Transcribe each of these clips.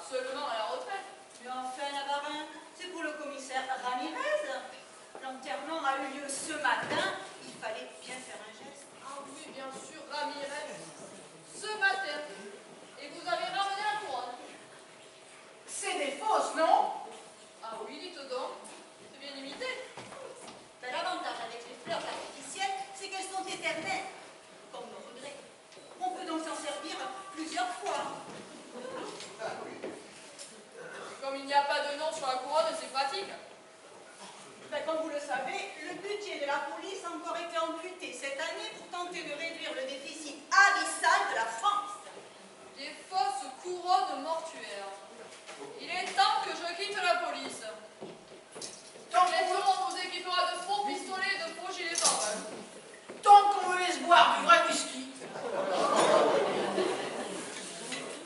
seulement à la retraite. Mais enfin, Navarin, c'est pour le commissaire Ramirez. L'enterrement a eu lieu ce matin. Il fallait bien faire un geste. Ah oui, bien sûr, Ramirez. Ce matin. Et vous avez ramené la couronne. C'est des fausses, non? Ah oui, dites donc. C'est bien imité. Ben, l'avantage avec les fleurs artificielles, c'est qu'elles sont éternelles, comme nos regrets. On peut donc s'en servir plusieurs fois. Et comme il n'y a pas de nom sur la couronne, c'est pratique. Ben, comme vous le savez, le budget de la police a encore été amputé cette année pour tenter de réduire le déficit abyssal de la France. Des fausses couronnes mortuaires. Il est temps que je quitte la police. Bientôt, on vous équipera de faux pistolets et de faux gilets pare-balles. Tant qu'on me laisse boire du vrai whisky.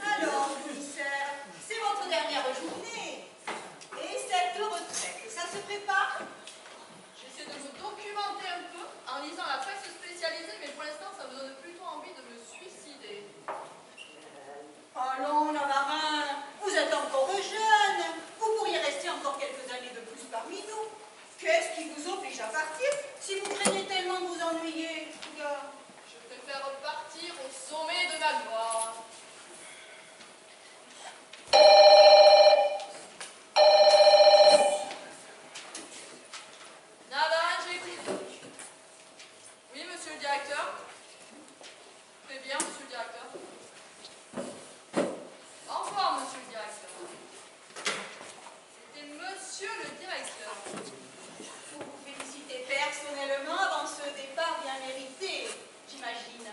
Alors, commissaire, c'est votre dernière journée. Et cette retraite, ça se prépare? J'essaie de me documenter un peu en lisant la presse spécialisée, mais pour l'instant, ça me donne plutôt envie de me suicider. Allons, Navarin, vous êtes encore jeune. Vous pourriez rester encore quelques années de plus parmi nous. Qu'est-ce qui vous oblige à partir si vous craignez tellement de vous ennuyer, gars? Je préfère partir au sommet de ma gloire. Navarin, j'écoute. Oui, monsieur le directeur. Très bien, monsieur le directeur. Au revoir, monsieur le directeur. C'était monsieur le directeur. Faut vous féliciter personnellement avant ce départ bien mérité, j'imagine.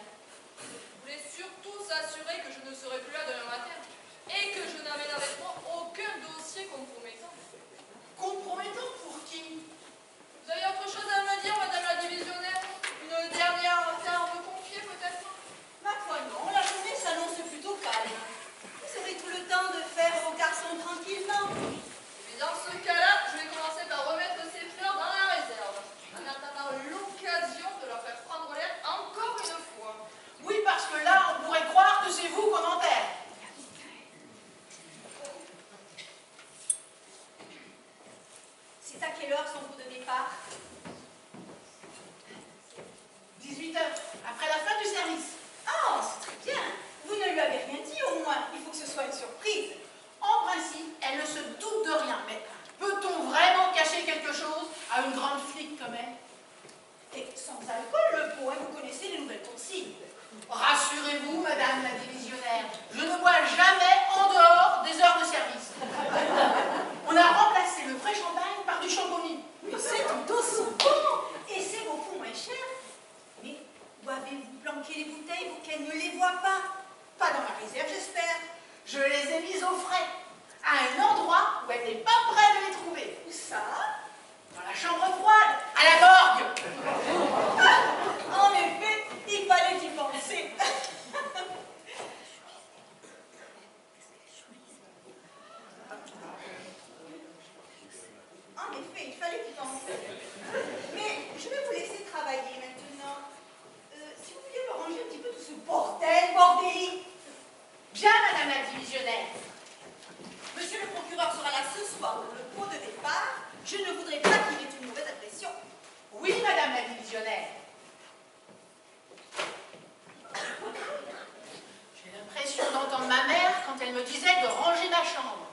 Je voulais surtout s'assurer que je ne serai plus là demain matin et que je n'amène avec moi aucun dossier compromettant. Compromettant pour qui? Vous avez autre chose à me dire, madame la divisionnaire? Une dernière affaire à me confier, peut-être? Ma foi, non, la journée s'annonce plutôt calme. Vous aurez tout le temps de faire vos garçons tranquillement. Mais dans ce cas-là, je vais commencer par remettre ces fleurs dans la réserve, en attendant l'occasion de leur faire prendre l'air encore une fois. Oui, parce que là, on pourrait croire que c'est vous qu'on enterre. C'est à quelle heure son coup de départ? 18 heures, après la fin du service. Oh, c'est très bien. Vous ne lui avez rien dit au moins. Il faut que ce soit une surprise. En principe, elle ne se doute de rien, mais peut-on vraiment cacher quelque chose à une grande flic comme elle? Et sans alcool, le pot, hein, vous connaissez les nouvelles consignes. Rassurez-vous, madame la divisionnaire, je ne bois jamais en dehors des heures de service. On a remplacé le vrai champagne par du champomis. Mais c'est tout aussi bon. Et c'est beaucoup moins cher. Mais où avez-vous planqué les bouteilles pour qu'elle ne les voie pas? Pas dans la réserve, j'espère. Je les ai mises au frais, à un endroit où elle n'est pas prête de les trouver. Où ça? Dans la chambre froide, à la morgue. Ah, en effet, il fallait y penser. En effet, il fallait y penser. Mais je vais vous laisser travailler maintenant. Si vous pouviez me ranger un petit peu tout ce bordel, bordélique. Bien, madame la divisionnaire. Monsieur le procureur sera là ce soir pour le pot de départ. Je ne voudrais pas qu'il ait une mauvaise impression. Oui, madame la divisionnaire. J'ai l'impression d'entendre ma mère quand elle me disait de ranger ma chambre.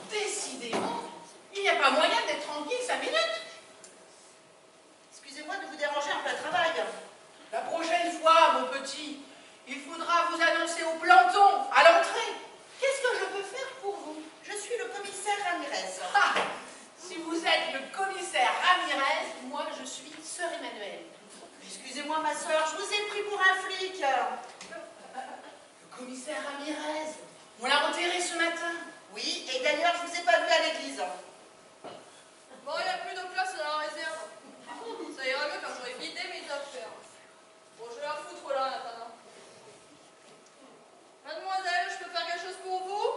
Décidément, il n'y a pas moyen d'être tranquille 5 minutes. Excusez-moi de vous déranger en plein travail. La prochaine fois, mon petit, il faudra vous annoncer au planton, à l'entrée. Qu'est-ce que je peux faire pour vous? Je suis le commissaire Ramirez. Ah, si vous êtes le commissaire Ramirez, moi je suis sœur Emmanuelle. Excusez-moi ma soeur, je vous ai pris pour un flic. Le commissaire Ramirez, on l'a enterré ce matin. Oui, et d'ailleurs, je vous ai pas vu à l'église. Bon, il n'y a plus de place dans la réserve. Ça ira mieux quand j'aurai vidé mes affaires. Bon, je vais la foutre là en attendant. Mademoiselle, je peux faire quelque chose pour vous?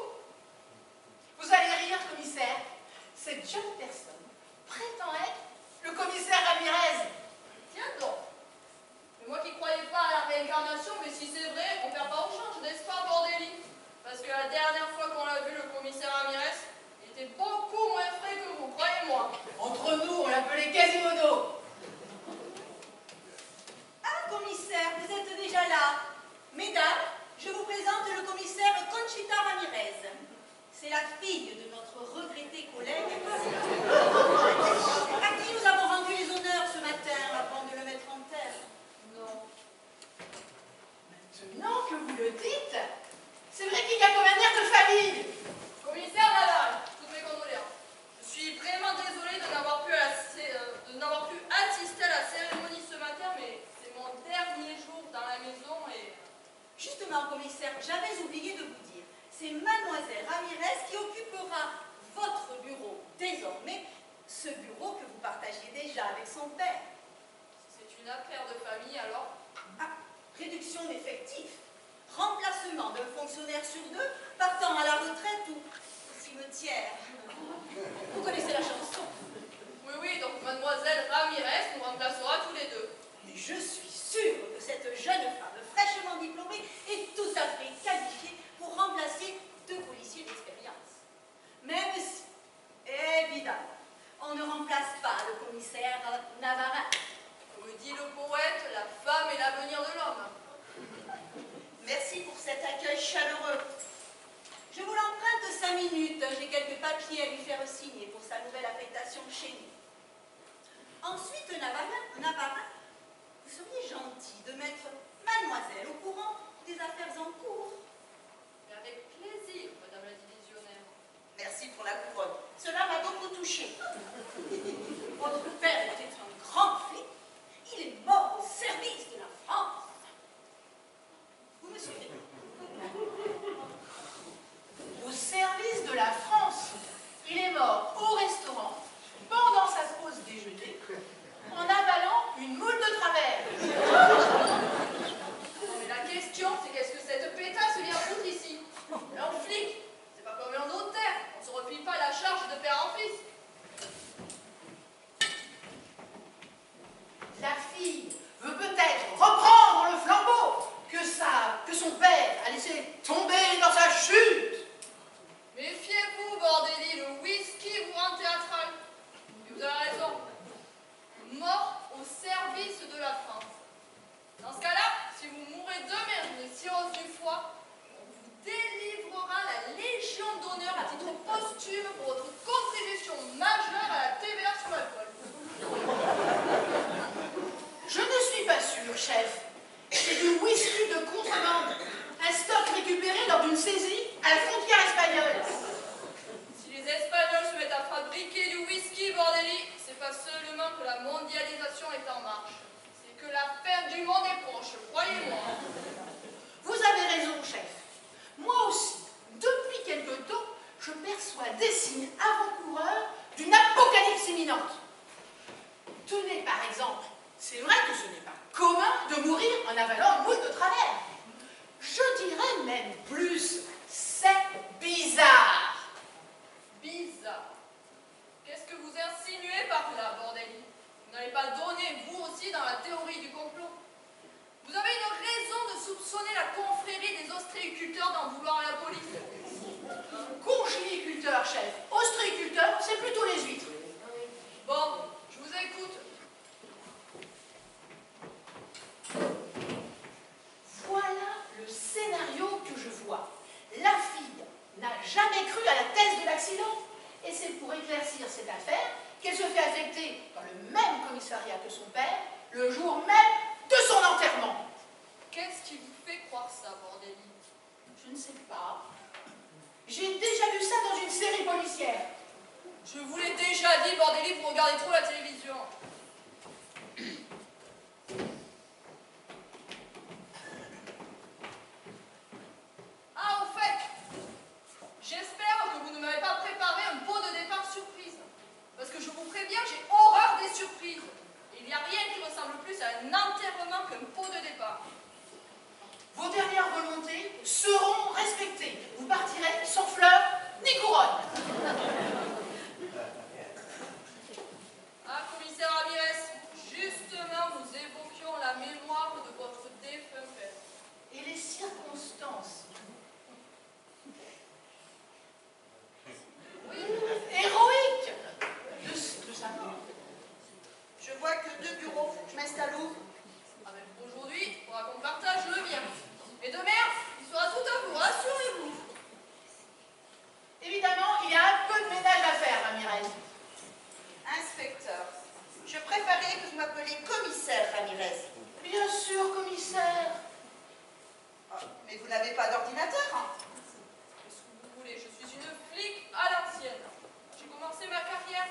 Vous allez rire, commissaire. Cette jeune personne prétend être le commissaire Ramirez. Tiens donc. Mais moi qui c'est Mademoiselle Ramirez qui occupera votre bureau désormais, ce bureau que vous partagiez déjà avec son père. C'est une affaire de famille alors? Ah, réduction d'effectifs, remplacement d'un fonctionnaire sur 2 partant à la retraite ou au cimetière. Vous connaissez la chanson? Oui, oui, donc Mademoiselle Ramirez nous remplacera tous les deux. Mais je suis sûre que cette jeune femme fraîchement diplômée est tout à fait qualifiée pour remplacer 2 policiers d'expérience. Même si, évidemment, on ne remplace pas le commissaire Navarin. Comme dit le poète, la femme est l'avenir de l'homme. Merci pour cet accueil chaleureux. Je vous l'emprunte 5 minutes. J'ai quelques papiers à lui faire signer pour sa nouvelle affectation chez nous. Ensuite, Navarin, vous seriez gentil de mettre mademoiselle au courant des affaires en cours. Mais avec plaisir, Madame la divisionnaire. Merci pour la couronne. Cela m'a beaucoup touchée. Votre père était un grand flic. Il est mort au service de la France. Vous me suivez? Au service de la France, il est mort au restaurant pendant sa pause déjeuner en avalant une moule de travers. Non, mais la question, c'est qu'est-ce que cette pétasse vient foutre ici? Un flic, c'est pas comme un notaire. On se replie pas la charge de père en fils. La fille veut peut-être reprendre le flambeau que son père a laissé tomber dans sa chute. Méfiez-vous, bordélie, le whisky vous rend théâtral. Et vous avez raison. Mort au service de la France. Dans ce cas-là, si vous mourrez demain d'une cirrhose du foie, on vous délivrera la Légion d'honneur à titre posthume pour votre contribution majeure à la TVA sur l'alcool. Je ne suis pas sûre, chef. C'est du whisky de contrebande. Un stock récupéré lors d'une saisie à la frontière espagnole. Si les Espagnols se mettent à fabriquer du whisky, bordélie, c'est pas seulement que la mondialisation est en marche. C'est que la fin du monde est proche, croyez-moi. Vous avez raison, chef. Moi aussi, depuis quelque temps, je perçois des signes avant-coureurs d'une apocalypse imminente. Tenez, par exemple, c'est vrai que ce n'est pas commun de mourir en avalant une moule de travers. Je dirais même plus, c'est bizarre. Bizarre. Qu'est-ce que vous insinuez par là, bordélie? Vous n'allez pas donner, vous aussi, dans la théorie du complot. Vous avez une raison de soupçonner la confrérie des ostréiculteurs d'en vouloir à la police. Congéniculteur, chef. Ostréiculteur, c'est plutôt les huîtres. Bon, je vous écoute. Voilà le scénario que je vois. La fille n'a jamais cru à la thèse de l'accident. Et c'est pour éclaircir cette affaire qu'elle se fait affecter dans le même commissariat que son père, le jour même de son enterrement. Qu'est-ce qui vous fait croire ça, bordélie? Je ne sais pas. J'ai déjà vu ça dans une série policière. Je vous l'ai déjà dit, bordélie, vous regardez trop la télévision. Ah, au fait, j'espère que vous ne m'avez pas préparé un pot de départ surprise. Parce que je vous préviens, j'ai horreur des surprises. Et il n'y a rien qui ressemble plus à un enterrement qu'un pot de départ. Vos dernières volontés seront respectées. Vous partirez sans fleurs ni couronne. Ah, commissaire Ramirez, justement, nous évoquions la mémoire de votre défunt père. Et les circonstances. Oui, Héroïque de sa mort. Je vois que 2 bureaux. Je m'installe où? avec aujourd'hui, il faudra qu'on partage le mien. Et demain, il sera tout à vous, rassurez-vous. Évidemment, il y a un peu de ménage à faire, Ramirez. Inspecteur, je préférerais que vous m'appeliez commissaire Ramirez. Bien sûr, commissaire. Ah, mais vous n'avez pas d'ordinateur, hein? Qu'est-ce que vous voulez? Je suis une flic à l'ancienne. J'ai commencé ma carrière.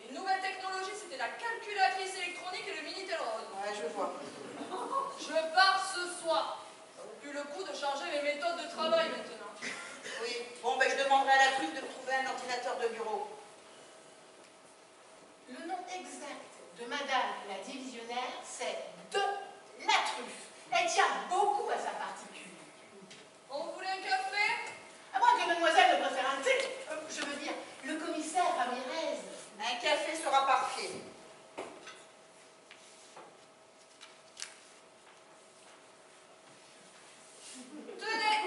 Les nouvelles technologies, c'était la calculatrice électronique et le Minitel Rose. Ouais, je vois. Je pars ce soir. Ça vaut plus le coup de changer mes méthodes de travail maintenant. un ordinateur de bureau. Le nom exact de Madame la divisionnaire, c'est de la truffe. Elle tient beaucoup à sa particule. On voulait un café? À moins que mademoiselle ne préfère un thé. Je veux dire, le commissaire Ramirez. Un café sera parfait. Tenez!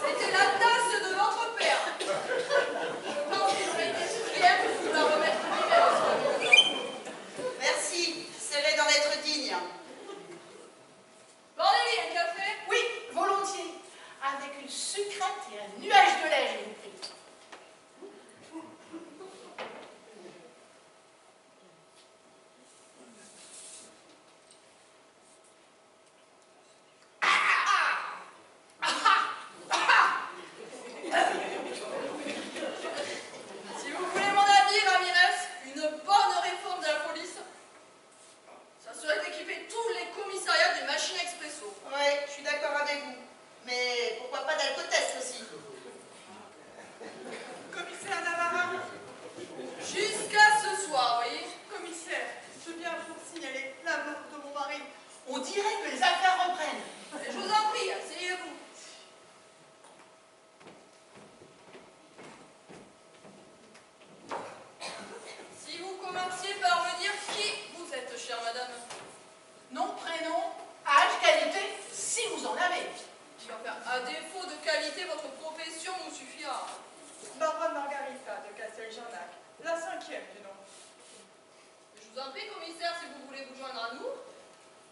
C'était la tasse de votre père. Je pense qu'il aurait été fier de vous la remettre lui-même. Merci, j'essaierai d'en être digne. Bordelli, un café? Oui, volontiers. Avec une sucrète et un nuage de lait, je vous prie. Si vous voulez mon avis, Ramirez, une bonne réforme de la police, ça serait d'équiper tous les commissariats d'une machine expresso. Oui, je suis d'accord avec vous. Mais pourquoi pas d'alcotest aussi? Commissaire Navarra, Jusqu'à ce soir, oui. commissaire, je viens pour signaler la mort de mon mari. On dirait que les affaires reprennent. Et je vous en prie, asseyez-vous. Si vous commenciez par me dire qui vous êtes, chère madame. Nom, prénom, âge, qualité, si vous en avez. Enfin, à défaut de qualité, votre profession nous suffira. Baronne Margarita de Casteljarnac, la 5e du nom. Je vous en prie, commissaire, si vous voulez vous joindre à nous.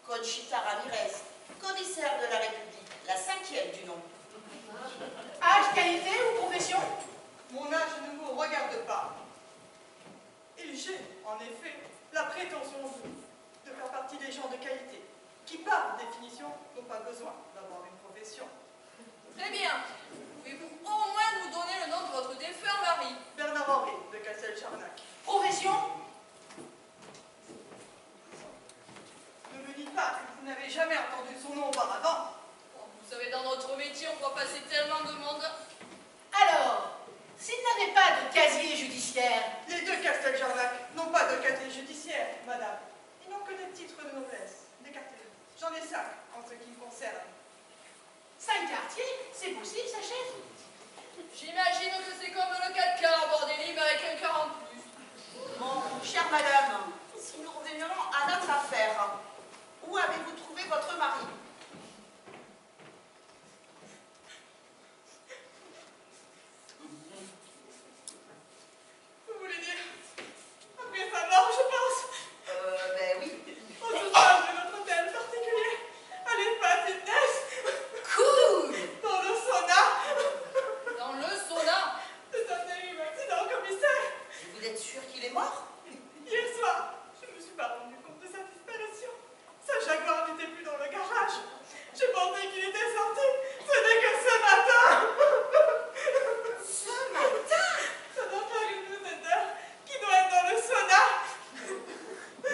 Conchita Ramirez, commissaire de la République, la 5e du nom. Âge, qualité ou profession? Mon âge ne vous regarde pas. Et j'ai, en effet, la prétention de faire partie des gens de qualité, qui, par définition, n'ont pas besoin d'avoir une profession. Très bien. Pouvez-vous au moins nous donner le nom de votre défunt mari? Bernard Henry de Casteljarnac. Profession? Ne me dites pas que vous n'avez jamais entendu son nom auparavant. Bon, vous savez, dans notre métier, on voit passer tellement de monde. Alors, s'il n'avait pas de casier judiciaire, Les deux Casteljarnac n'ont pas de casier judiciaire, madame. Ils n'ont que des titres de noblesse, des cartes. J'en ai 5 en ce qui me concerne. 5 quartiers, c'est possible, sa chef? J'imagine que c'est comme le 4 quarts, Bordelli, mais avec un quart en plus. Bon, chère madame, si nous revenions à notre affaire, où avez-vous trouvé votre mari? Vous voulez dire après sa mort, je pense, Ben oui. au sous-sol de notre hôtel particulier, à l'espace fitness, Cool! dans le sauna. Dans le sauna. C'est un terrible accident, commissaire. Vous êtes sûr qu'il est mort? Hier soir, je ne me suis pas rendu compte de sa disparition. Sa Jaguar n'était plus dans le garage. Je pensais qu'il était sorti. Ce n'est que ce matin. Ce matin? Ça doit faire une douzaine d'heures qu'il doit être dans le sauna.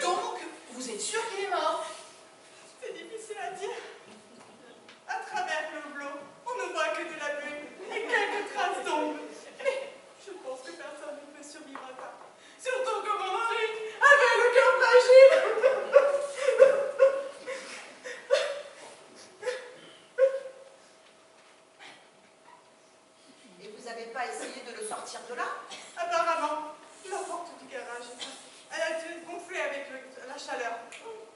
Donc, vous êtes sûr qu'il est mort? C'est difficile à dire. À travers le hublot, on ne voit que de la buée et quelques traces d'ombre. Mais je pense que personne ne peut survivre à ça. Surtout que mon mari avait le cœur fragile. Et vous n'avez pas essayé de le sortir de là? Apparemment, la porte du garage, elle a dû gonfler avec la chaleur.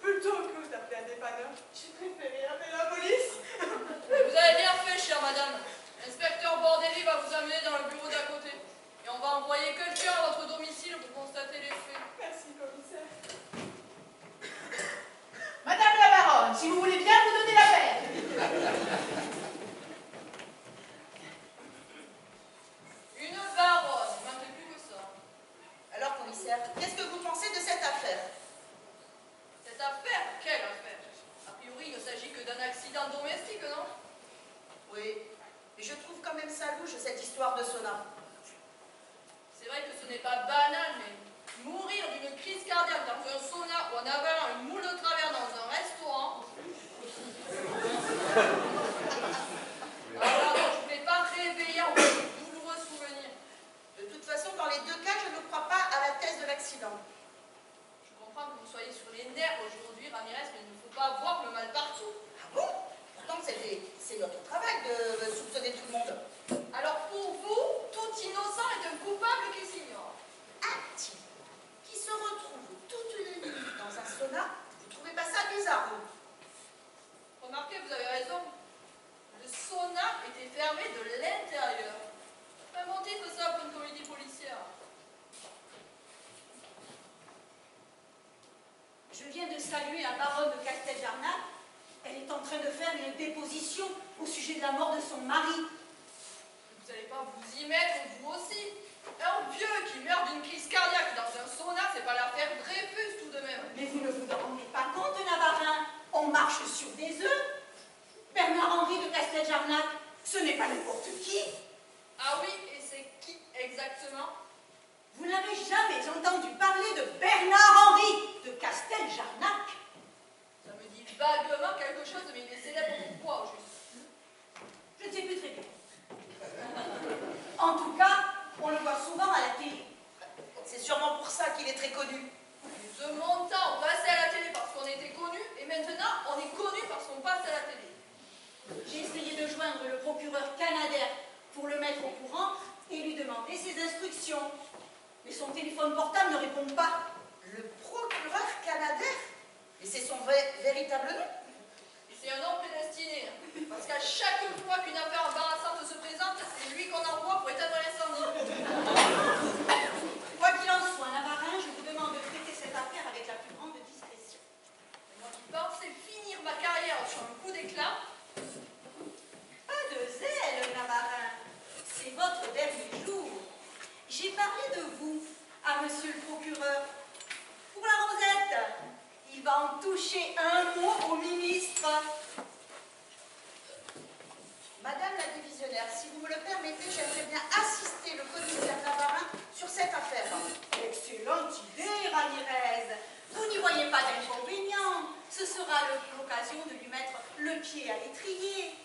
Plutôt que d'appeler un dépanneur, j'ai préféré appeler la police. Vous avez bien fait, chère madame. L'inspecteur Bordelli va vous amener dans le bureau d'à côté. Et on va envoyer quelqu'un à votre domicile pour constater les faits. Merci, commissaire. Madame la baronne, si vous voulez bien vous donner la paix. Une baronne, il manquait plus que ça. Alors, commissaire, qu'est-ce que vous pensez de cette affaire? Cette affaire, quelle affaire? A priori, il ne s'agit que d'un accident domestique, non? Oui, mais je trouve quand même ça louche, cette histoire de sauna. C'est vrai que ce n'est pas banal, mais mourir d'une crise cardiaque dans un sauna ou en avalant une moule de travers dans un restaurant. Alors, je ne voulais pas réveiller en douloureux Ramirez, mais il ne faut pas voir le mal partout. Ah bon? Pourtant, c'est notre travail de soupçonner tout le monde. Alors pour vous, tout innocent est un coupable qui s'ignore. Un type qui se retrouve toute une nuit dans un sauna, vous trouvez pas ça bizarre, vous? Remarquez, vous avez raison. Le sauna était fermé de l'intérieur. Un bon titre ça pour une comédie policière. Je viens de saluer la baronne de Casteljarnac. Elle est en train de faire une déposition au sujet de la mort de son mari. Vous n'allez pas vous y mettre, vous aussi. Un vieux qui meurt d'une crise cardiaque dans un sauna, c'est pas l'affaire Dreyfus tout de même. Mais vous ne vous rendez pas compte, Navarin? On marche sur des œufs. Bernard-Henri de Casteljarnac, ce n'est pas n'importe qui. Ah oui, et c'est qui exactement? Vous n'avez jamais entendu parler de Bernard-Henri de Casteljarnac? Ça me dit vaguement quelque chose, mais il est célèbre pourquoi au juste? Je ne sais plus très bien. En tout cas, on le voit souvent à la télé. C'est sûrement pour ça qu'il est très connu. De mon temps, on passait à la télé parce qu'on était connu, et maintenant, on est connu parce qu'on passe à la télé. J'ai essayé de joindre le procureur Canadair pour le mettre au courant et lui demander ses instructions. Mais son téléphone portable ne répond pas. Le procureur Canadair? Mais c'est son véritable nom? Et c'est un nom prédestiné, hein, parce qu'à chaque fois qu'une affaire embarrassante se présente, c'est lui qu'on envoie pour éteindre l'incendie. Quoi qu'il en soit, Navarin, je vous demande de traiter cette affaire avec la plus grande discrétion. Moi qui pensais finir ma carrière sur un coup d'éclat, Pas de zèle, Navarin. C'est votre dernier jour. J'ai parlé de vous à monsieur le procureur. Pour la Rosette, il va en toucher un mot au ministre. Madame la divisionnaire, si vous me le permettez, j'aimerais bien assister le commissaire Navarin sur cette affaire. Excellente idée, Ramirez. Vous n'y voyez pas d'inconvénient. Ce sera l'occasion de lui mettre le pied à l'étrier.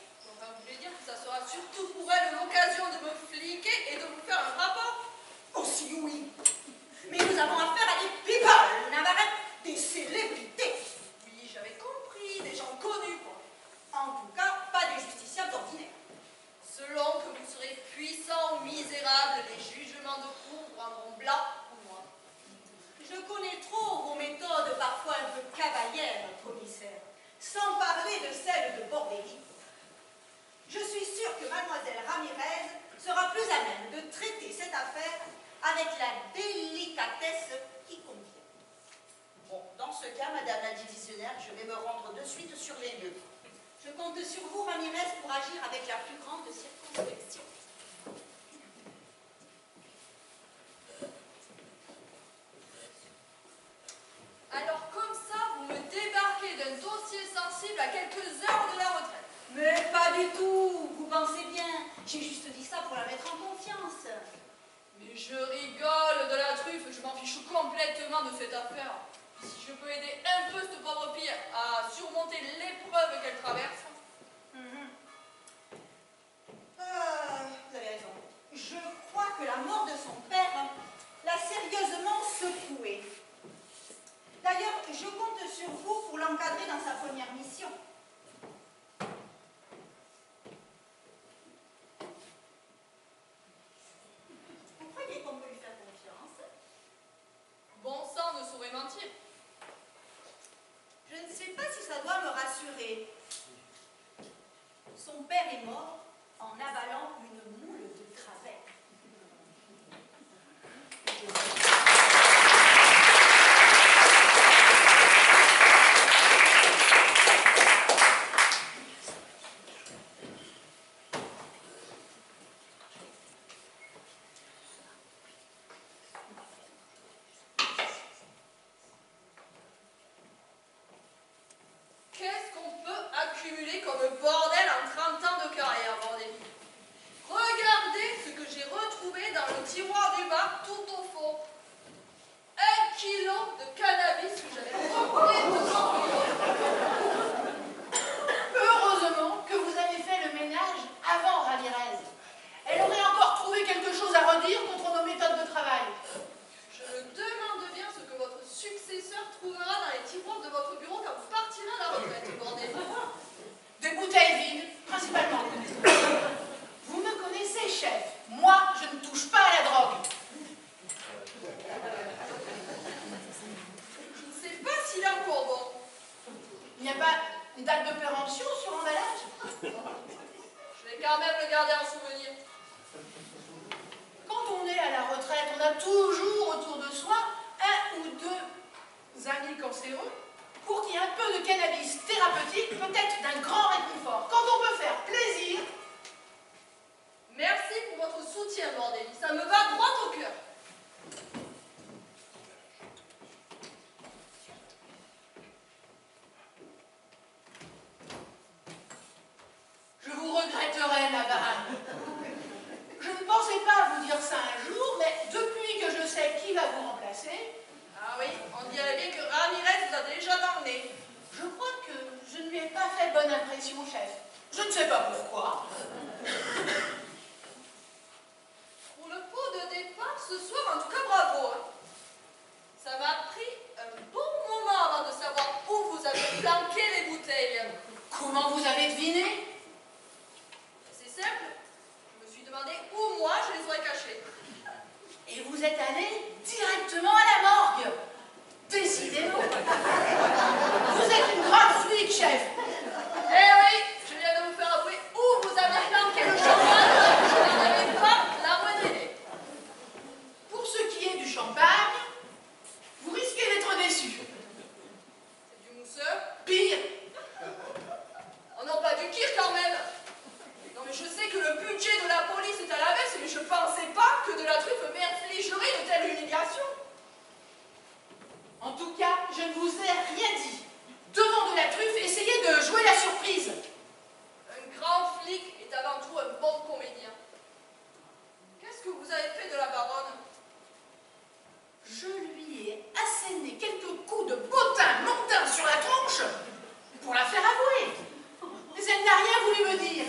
enfin, vous voulez dire que ça sera surtout pour elle l'occasion de me fliquer et de vous faire un rapport? Aussi oui. Mais nous avons affaire à des people, Navarin, des célébrités. Oui, j'avais compris, des gens connus, quoi. En tout cas, pas des justiciables ordinaires. Selon que vous serez puissant ou misérable, les jugements de cour vous rendront blanc ou noir. Je connais trop vos méthodes parfois un peu cavalières, commissaire, sans parler de celles de Bordelli. Je suis sûre que mademoiselle Ramirez sera plus à même de traiter cette affaire avec la délicatesse qui convient. Bon, dans ce cas, madame la divisionnaire, je vais me rendre de suite sur les lieux. Je compte sur vous, Ramirez, pour agir avec la plus grande circonspection. Alors comme ça, vous me débarquez d'un dossier sensible à quelques heures de la retraite. Mais pas du tout, vous pensez bien. J'ai juste dit ça pour la mettre en confiance. Mais je rigole de la truffe, je m'en fiche complètement de cette affaire. Si je peux aider un peu cette pauvre fille à surmonter l'épreuve qu'elle traverse. Vous avez raison. Je crois que la mort de son père l'a sérieusement secouée. D'ailleurs, je compte sur vous pour l'encadrer dans sa première mission. Vous croyez qu'on peut lui faire confiance? Bon sang ne saurait mentir. Je ne sais pas si ça doit me rassurer. Son père est mort en avalant une moule de travers. Qu'est-ce qu'on peut accumuler comme bordel en 30 ans de carrière, bordel? Regardez ce que j'ai retrouvé dans le tiroir du bar tout au fond. 1 kilo de cannabis que j'avais complètement oublié. Heureusement que vous avez fait le ménage avant Ramirez. Elle aurait encore trouvé quelque chose à redire contre nos méthodes de travail. Je me demande bien ce que votre successeur trouvera dans les tiroirs de votre bureau quand vous date de péremption sur l'emballage? Je vais quand même le garder en souvenir. Quand on est à la retraite, on a toujours autour de soi un ou deux amis cancéreux pour qu'il y ait un peu de cannabis thérapeutique, peut-être d'un grand réconfort. Quand on peut faire plaisir. Merci pour votre soutien, Bordelli. Ça me va droit au cœur. Je vous regretterai, Navarin. Je ne pensais pas vous dire ça un jour, mais depuis que je sais qui va vous remplacer, Ah oui, on dirait bien que Ramirez vous a déjà dans le nez. je crois que je ne lui ai pas fait bonne impression, chef. Je ne sais pas pourquoi. Pour le pot de départ ce soir, en tout cas, bravo. Hein. Ça m'a pris un bon moment avant de savoir où vous avez planqué les bouteilles. Comment vous avez deviné? C'est simple. Je me suis demandé où moi je les aurais cachées. Et vous êtes allé directement à la morgue. Décidément. Vous êtes une grande flic, chef. Eh oui, je viens de vous faire avouer où vous avez planqué le champagne. Je n'en avais pas la moindre idée. Pour ce qui est du champagne, vous risquez d'être déçu. C'est du mousseux. Pire, Oh non, pas du kir quand même. Non mais je sais que le budget de la police est à la baisse, mais je pensais pas que de la truffe m'infligerait une telle humiliation. en tout cas, je ne vous ai rien dit. Devant de la truffe, essayez de jouer la surprise. Un grand flic est avant tout un bon comédien. Qu'est-ce que vous avez fait de la baronne? Je lui ai asséné quelques coups de bottin mondain sur la tronche pour la faire avouer. Mais elle n'a rien voulu me dire.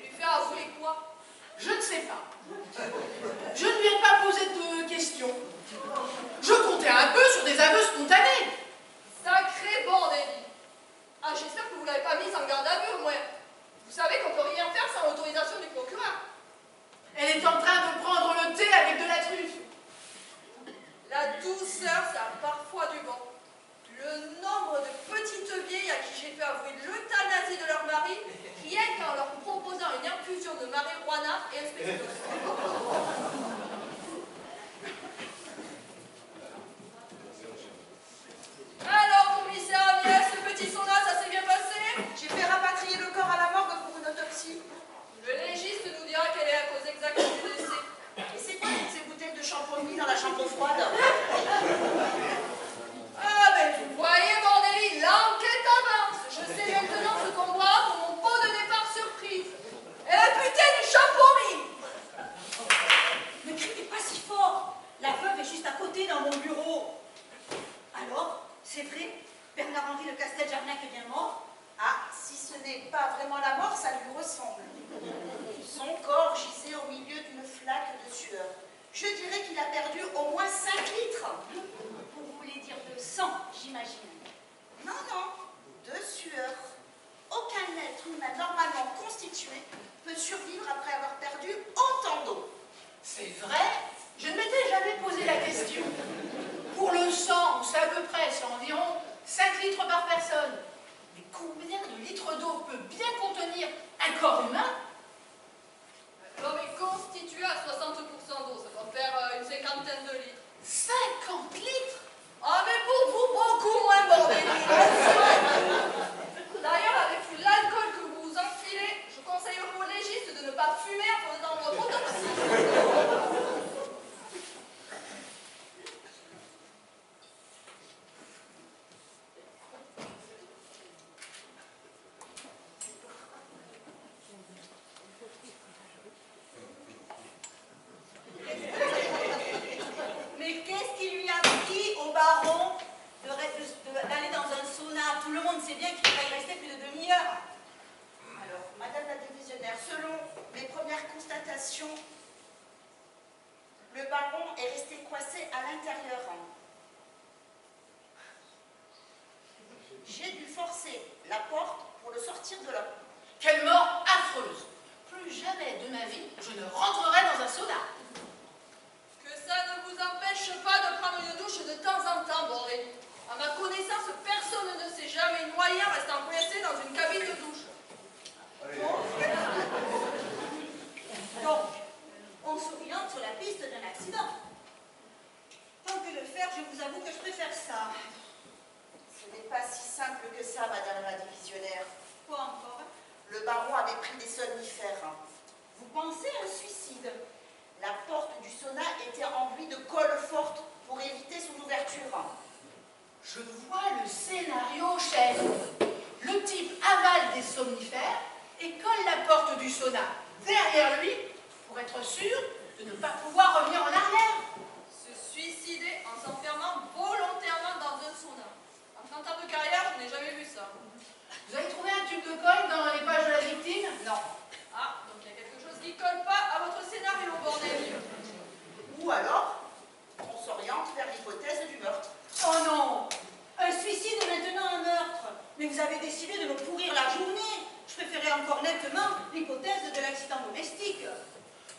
Lui faire avouer quoi? Je ne sais pas. Je ne lui ai pas posé de questions. Je comptais un peu sur des aveux spontanés. Sacré Bordelli. Ah, j'espère que vous l'avez pas mise en garde à vue au moins. Vous savez qu'on peut rien faire sans l'autorisation du procureur. Elle est en train de prendre le thé avec de la truffe. La douceur, ça a parfois du bon. Le nombre de petites vieilles à qui j'ai fait avouer l'euthanasie de leur mari, rien qu'en leur proposant une infusion de marijuana et un spécimen. Alors, commissaire Agnès, ce petit son-là, ça s'est bien passé? J'ai fait rapatrier le corps à la morgue pour une autopsie. Le légiste nous dira quelle est la cause exacte du décès. Et c'est quoi toutes ces bouteilles de shampoing mis dans la chambre froide? Ah, ben vous voyez, Bordelli, l'enquête avance. Je sais maintenant ce qu'on boit pour mon pot de départ surprise. Et la putain du champomis. Ne criez pas si fort. La veuve est juste à côté dans mon bureau. Alors, c'est vrai, Bernard-Henri de Casteljarnac est bien mort? Ah, si ce n'est pas vraiment la mort, ça lui ressemble. Son corps gisait au milieu d'une flaque de sueur. Je dirais qu'il a perdu au moins 5 litres. Vous voulez dire de sang, j'imagine. Non, non, de sueur. Aucun être humain normalement constitué peut survivre après avoir perdu autant d'eau. C'est vrai? Je ne m'étais jamais posé la question. Pour le sang, c'est à peu près, c'est environ 5 litres par personne. Mais combien de litres d'eau peut bien contenir un corps humain? L'homme est constitué à 60% d'eau. Ça doit faire une cinquantaine de litres. 50 litres? Ah, mais pour vous, beaucoup moins, Bordelli. D'ailleurs, avec l'alcool que vous vous enfilez, je conseillerais au légiste de ne pas fumer en faisant votre autopsie. Mais qu'est-ce qui lui a pris au baron d'aller dans un sauna? Tout le monde sait bien qu'il va y rester plus de demi-heure. Alors, Madame la divisionnaire, selon mes premières constatations, le baron est resté coincé à l'intérieur. J'ai dû forcer la porte pour le sortir de là. Quelle mort affreuse! Plus jamais de ma vie, je ne rentrerai dans un sauna. Que ça ne vous empêche pas de prendre une douche de temps en temps, Bordelli. À ma connaissance, personne ne s'est jamais du moyen restant coincé dans une cabine de douche. Donc, on s'oriente sur la piste d'un accident. Tant que le faire, je vous avoue que je préfère ça. Ce n'est pas si simple que ça, madame la divisionnaire. Quoi encore? Le baron avait pris des somnifères. Vous pensez à un suicide? La porte du sauna était enduite de colle forte pour éviter son ouverture. Je vois le scénario, chef. Le type avale des somnifères et colle la porte du sauna derrière lui pour être sûr de ne pas pouvoir revenir en arrière. Se suicider en s'enfermant volontairement dans un sauna. En 30 ans de carrière, je n'ai jamais vu ça. Vous avez trouvé un tube de colle dans les pages de la victime? Non. Ah, donc il y a quelque chose qui colle pas à votre scénario, bordel. Ou alors, on s'oriente vers l'hypothèse du meurtre. Oh non! Un suicide et maintenant un meurtre. Mais vous avez décidé de me pourrir la journée. Je préférais encore nettement l'hypothèse de l'accident domestique.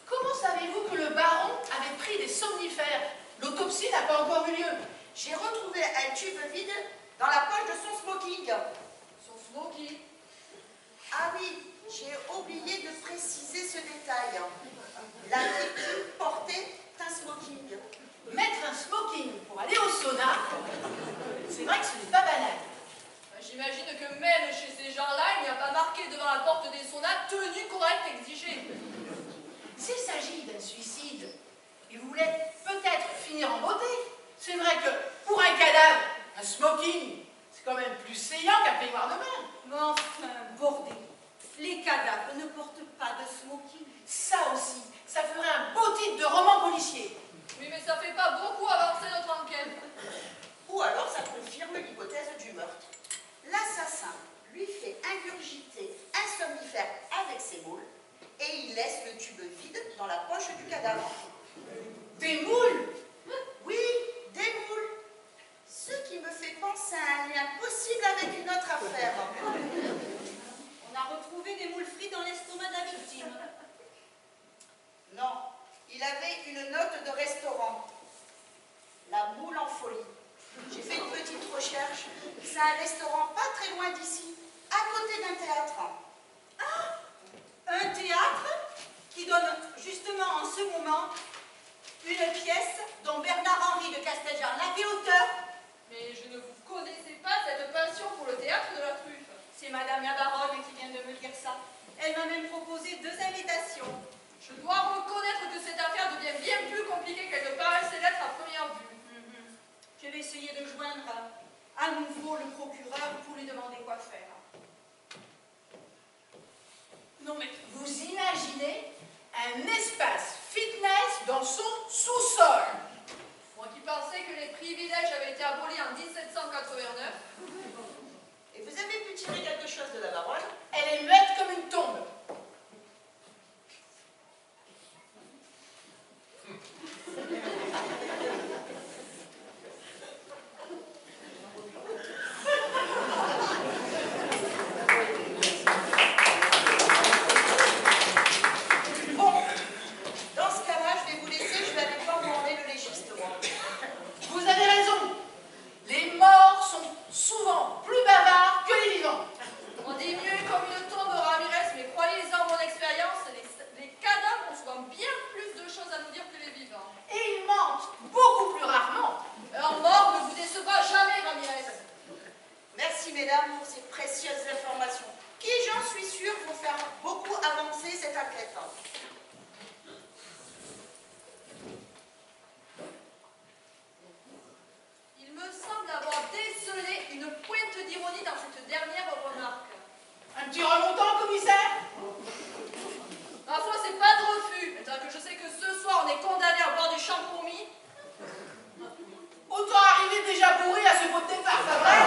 Comment savez-vous que le baron avait pris des somnifères? L'autopsie n'a pas encore eu lieu. J'ai retrouvé un tube vide dans la poche de son smoking. Son smoking. Ah oui, j'ai oublié de préciser ce détail. La victime portait un smoking. Mettre un smoking pour aller au sauna, c'est vrai que ce n'est pas banal. J'imagine que même chez ces gens-là, il n'y a pas marqué devant la porte des saunas tenue correcte exigée. S'il s'agit d'un suicide, et vous voulez peut-être finir en beauté, c'est vrai que pour un cadavre, un smoking, c'est quand même plus saillant qu'un peignoir de bain. Mais enfin, bordel. Les cadavres ne portent pas de smoking. Ça aussi, ça ferait un beau titre de roman policier. Oui, mais ça fait pas beaucoup avancer notre enquête. Ou alors ça confirme l'hypothèse du meurtre. L'assassin lui fait ingurgiter un somnifère avec ses moules et il laisse le tube vide dans la poche du cadavre. Des moules? Oui, des moules. Ce qui me fait penser à un lien possible avec une autre affaire. On a retrouvé des moules frites dans l'estomac de la victime. Non, il avait une note de restaurant. La moule en folie. J'ai fait une petite recherche. C'est un restaurant pas très loin d'ici, à côté d'un théâtre. Un théâtre qui donne justement en ce moment une pièce dont Bernard-Henri de Casteljarnac est l'auteur. Mais je ne vous connaissais pas cette passion pour le théâtre de la truffe. C'est Madame la Baronne qui vient de me dire ça. Elle m'a même proposé 2 invitations. Je dois reconnaître que cette affaire devient bien plus compliquée qu'elle ne paraissait l'être à première vue. Je vais essayer de joindre à nouveau le procureur pour lui demander quoi faire. Non mais vous imaginez un espace fitness dans son sous-sol? Moi qui pensais que les privilèges avaient été abolis en 1789. Et vous avez pu tirer quelque chose de la baronne? Elle est muette comme une tombe. Bon, dans ce cas-là, je vais vous laisser, je vais aller voir où en est le légiste, moi. Vous avez raison. Les morts sont souvent plus bavards que les vivants. On dit mieux comme une tombe, Ramirez, mais croyez-en mon expérience, les cadavres ont souvent bien plus de choses à nous dire que les vivants. Et ils mentent beaucoup plus rarement. Un mort ne vous décevra jamais, Ramirez. Merci, mesdames, pour ces précieuses informations, qui, j'en suis sûre, vont faire beaucoup avancer cette enquête. Il me semble avoir décelé une pointe d'ironie dans cette dernière remarque. Un petit remontant, commissaire? Ma foi, c'est pas de refus, étant que je sais que ce soir on est condamné à boire du champomis. Autant arriver déjà bourré à ce pot de départ, pas vrai?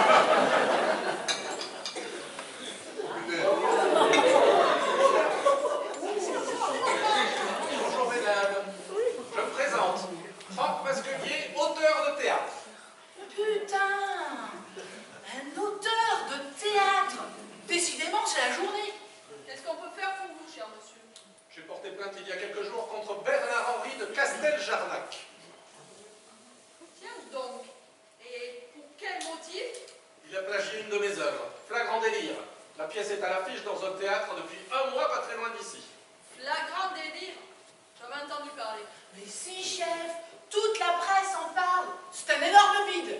pièce est à l'affiche dans un théâtre depuis un mois, pas très loin d'ici. Flagrant délire. J'avais entendu parler. Mais si, chef, toute la presse en parle. C'est un énorme bide.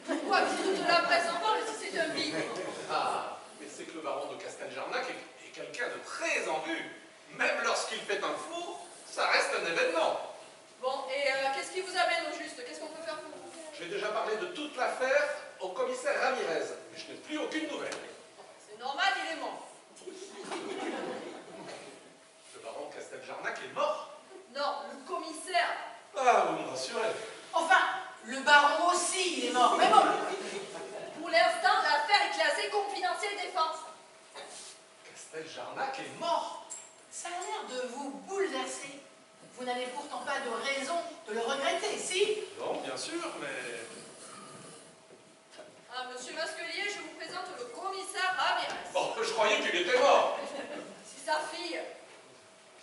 Pourquoi toute la presse en parle si c'est un bide? Ah, mais c'est que le baron de Casteljarnac est quelqu'un de très en vue. Même lorsqu'il fait un four, ça reste un événement. Bon, et qu'est-ce qui vous amène au juste? Qu'est-ce qu'on peut faire pour vous? J'ai déjà parlé de toute l'affaire au commissaire Ramirez, mais je n'ai plus aucune nouvelle. C'est normal, il est mort. Le baron de Casteljarnac est mort? Non, le commissaire. Ah, vous me rassurez. Enfin, le baron aussi, il est mort. Mais bon, Pour l'instant, l'affaire est classée confidentielle défense. Casteljarnac est mort? ça a l'air de vous bouleverser. Vous n'avez pourtant pas de raison de le regretter, si? Non, bien sûr, mais... Ah, monsieur Masquelier, je vous présente le commissaire Ramirez. Bon, je croyais qu'il était mort. C'est sa fille.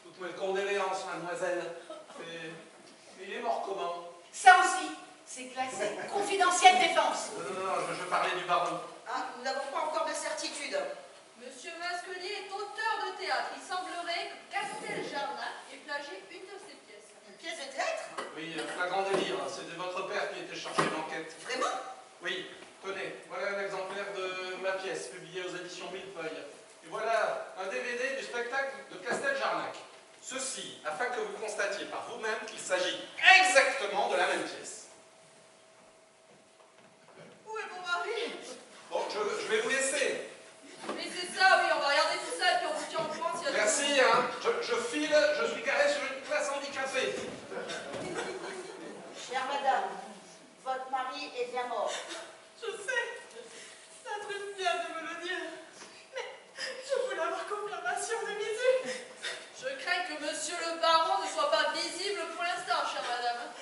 Toutes mes condoléances, mademoiselle. Mais il est mort comment? Ça aussi, c'est classé confidentielle défense. Non, je parlais du baron. Hein, nous n'avons pas encore de certitude. Monsieur Masquelier est auteur de théâtre. Il semblerait que Casteljarnac ait plagié une de ses pièces. Une pièce de théâtre? Oui, flagrant délire. C'était votre père qui était chargé d'enquête. Vraiment? Oui, tenez, voilà un exemplaire de ma pièce, publiée aux éditions Millefeuille. Et voilà un DVD du spectacle de Casteljarnac. Ceci, afin que vous constatiez par vous-même qu'il s'agit exactement de la même pièce. Où est mon mari? Bon, je vais vous laisser. Mais c'est ça, oui, on va regarder tout ça et puis on vous tient au courant s'il y a des Merci, hein. Je file, je suis garé sur une place handicapée. Chère madame, votre mari est bien mort. Je sais, ça triste bien de me le dire, mais je voulais avoir confirmation de visu. Je crains que monsieur le baron ne soit pas visible pour l'instant, chère madame.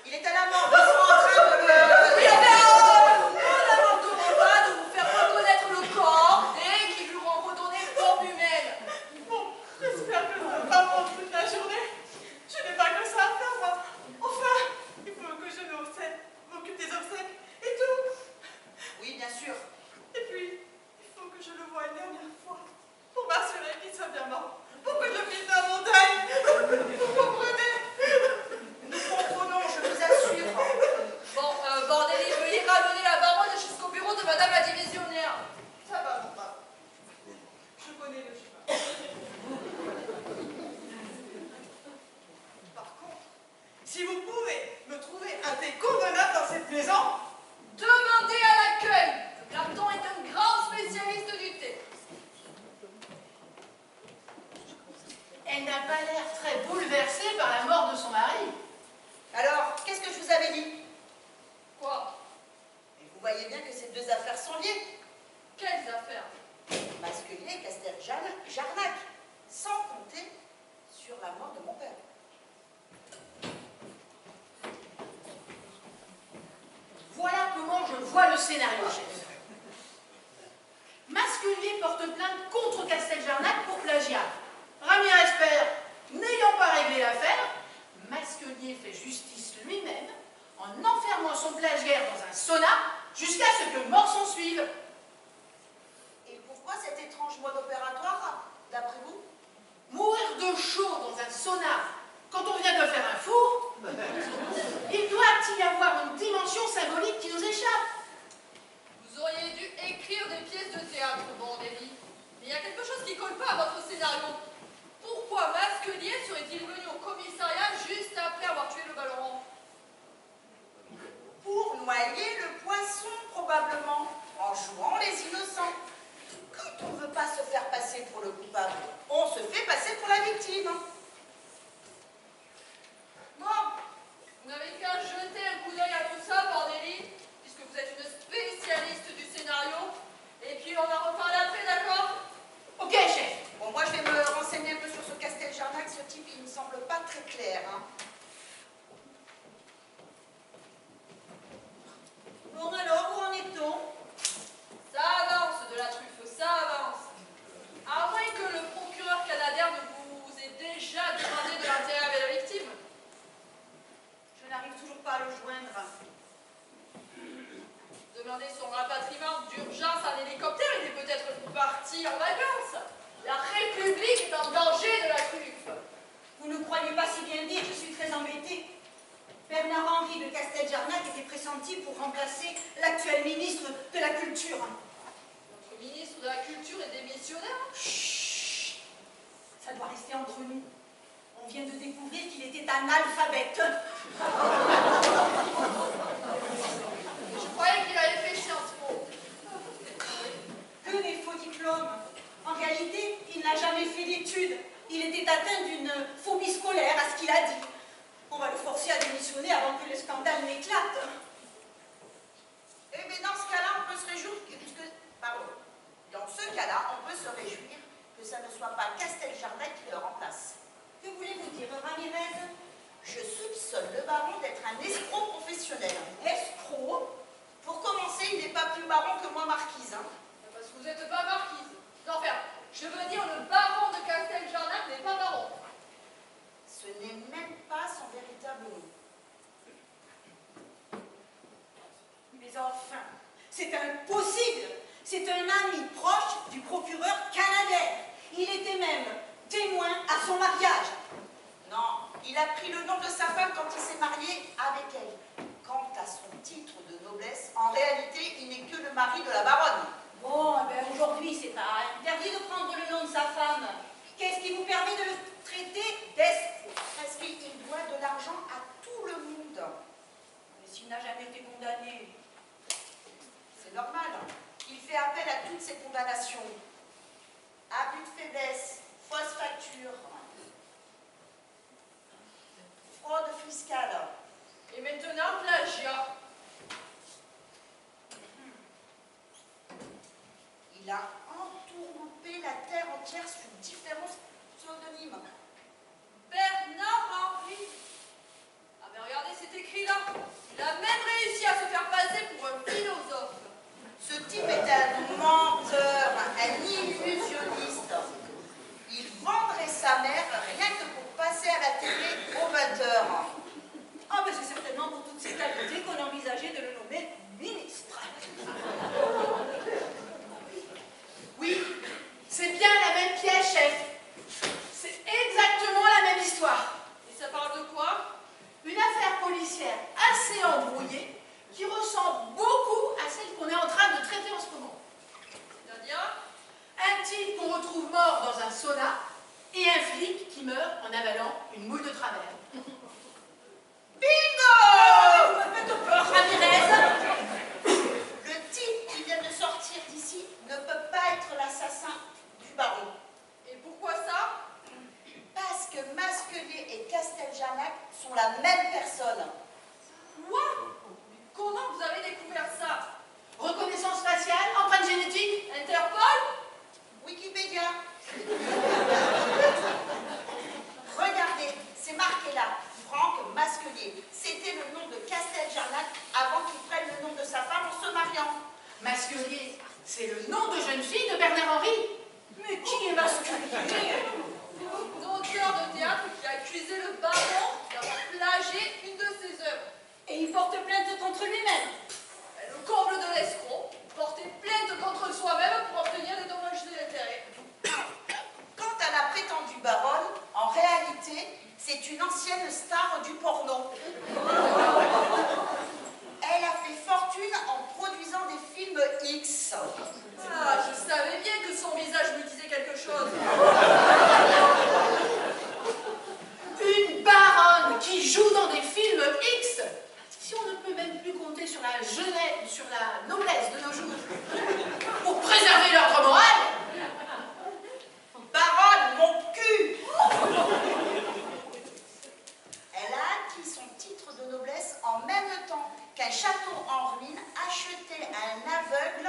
Il est à la mort, ils sont en train de le... Oui, on n'inventerons pas de vous faire reconnaître le corps et qui lui rend redonner forme humaine. Bon, j'espère que ça ne va pas prendre toute la journée. Je n'ai pas que ça à faire, moi. Enfin, il faut que je m'occupe des obsèques et tout. Oui, bien sûr. Et puis, il faut que je le voie une dernière fois pour m'assurer qu'il soit bien mort. Pour que je finisse la montagne. Vous comprenez? Nous comprenons, je vous assure. Bon, bordélie, veuillez ramener la baronne jusqu'au bureau de madame la divisionnaire. Ça va, mon papa. Je connais le chemin. Par contre, si vous pouvez me trouver un thé convenable dans cette maison, Demandez à l'accueil. Platon est un grand spécialiste du thé. Elle n'a pas l'air très bouleversée par la mort de son mari. Alors, qu'est-ce que je vous avais dit? Quoi? Et vous voyez bien que ces deux affaires sont liées. Quelles affaires? Masquelier et Casteljarnac, sans compter sur la mort de mon père. Voilà comment je vois le scénario, chef. Masquelier porte plainte contre Casteljarnac pour plagiat. Ramirez père, n'ayant pas réglé l'affaire, Masquelier fait justice lui-même en enfermant son plagiaire dans un sauna jusqu'à ce que mort s'en suive. Et pourquoi cet étrange mode opératoire, d'après vous? Mourir de chaud dans un sauna quand on vient de faire un four, il doit y avoir une dimension symbolique qui nous échappe. Vous auriez dû écrire des pièces de théâtre, bordélie. Mais il y a quelque chose qui colle pas à votre scénario. Pourquoi Masquelier serait-il venu au commissariat juste après avoir tué le ballon? Pour noyer le poisson, probablement, en jouant les innocents. Quand on ne veut pas se faire passer pour le coupable, on se fait passer pour la victime. Bon, vous n'avez qu'à jeter un coup d'œil à tout ça, bordélie, puisque vous êtes une spécialiste du scénario. Et puis on en reparle après, d'accord? Ok, chef. Bon, moi, je vais me renseigner un peu sur ce Casteljarnac. Ce type, il ne me semble pas très clair. Hein. Bon alors, où en est-on? Ça avance de la truffe, ça avance. À moins que le procureur canadien ne vous ait déjà demander son rapatriement d'urgence en hélicoptère, il est peut-être parti en vacances. La République est en danger de la truffe. Vous ne croyez pas si bien dire, je suis très embêtée. Bernard-Henri de Casteljarnac était pressenti pour remplacer l'actuel ministre de la Culture. Notre ministre de la Culture est démissionnaire. Chut! Ça doit rester entre nous. On vient de découvrir qu'il était analphabète. Je croyais qu'il avait fait Sciences Po. Que des faux diplômes. En réalité, il n'a jamais fait d'études. Il était atteint d'une phobie scolaire, à ce qu'il a dit. On va le forcer à démissionner avant que le scandale n'éclate. Eh bien, dans ce cas-là, on peut se réjouir Dans ce cas-là, on peut se réjouir que ça ne soit pas Casteljarnac qui le remplace. Que voulez-vous dire, Ramirez? Je soupçonne le baron d'être un escroc professionnel. Escroc? Pour commencer, il n'est pas plus baron que moi marquise. Hein. Parce que vous n'êtes pas marquise. Non, enfin, je veux dire, le baron de Casteljarnac n'est pas baron. Ce n'est même pas son véritable nom. Mais enfin, c'est impossible. C'est un ami proche du procureur canadien. Il était même témoin à son mariage. Non, il a pris le nom de sa femme quand il s'est marié avec elle. Quant à son titre de noblesse, en réalité, il n'est que le mari de la baronne. Bon, eh ben aujourd'hui, c'est pas interdit de prendre le nom de sa femme. Qu'est-ce qui vous permet de le traiter d'escroc? Parce qu'il doit de l'argent à tout le monde. Mais s'il n'a jamais été condamné. C'est normal. Il fait appel à toutes ces condamnations. Abus de faiblesse, fausse facture, fraude fiscale. Et maintenant, plagiat. Il a entourloupé la terre entière sous différents pseudonymes. Bernard-Henri. Ah mais regardez, c'est écrit là. Il a même réussi à se faire passer pour un philosophe. Ce type est un menteur, un illusionniste. Il vendrait sa mère rien que pour passer à la télé aux 20h. Ah ben c'est certainement pour toutes ces qualités qu'on envisageait de le nommer ministre. Oui, c'est bien la même pièce, chef. C'est exactement la même histoire. Et ça parle de quoi? Une affaire policière assez embrouillée qui ressemble beaucoup à celle qu'on est en train de traiter en ce moment. C'est-à-dire? Un type qu'on retrouve mort dans un sauna et un flic qui meurt en avalant une moule de travers. Bingo! Vous me faites peur, Ramirez. Le type qui vient de sortir d'ici ne peut pas être l'assassin du baron. Et pourquoi ça? Parce que Masquelier et Casteljarnac sont la même personne. Quoi? Mais comment vous avez découvert ça? Reconnaissance faciale, empreinte génétique. Interpol? Wikipédia. Regardez, c'est marqué là. Franck Masquelier. C'était le nom de Casteljarnac avant qu'il prenne le nom de sa femme en se mariant. Masquelier, c'est le nom de jeune fille de Bernard-Henri. Mais qui est Masquelier? Auteur de théâtre qui a accusé le baron d'avoir plagié une de ses œuvres. Et il porte plainte contre lui-même. Le comble de l'escroc, porter plainte contre soi-même pour obtenir des dommages et intérêts. Quant à la prétendue baronne, en réalité, c'est une ancienne star du porno. Elle a fait fortune en produisant des films X. Ah, je savais bien que son visage me disait quelque chose. Une baronne qui joue dans des films X. Si on ne peut même plus compter sur la jeunesse, sur la noblesse de nos jours, pour préserver l'ordre moral. Baronne, mon cul! Elle a acquis son titre de noblesse en même temps qu'un château en ruine acheté à un aveugle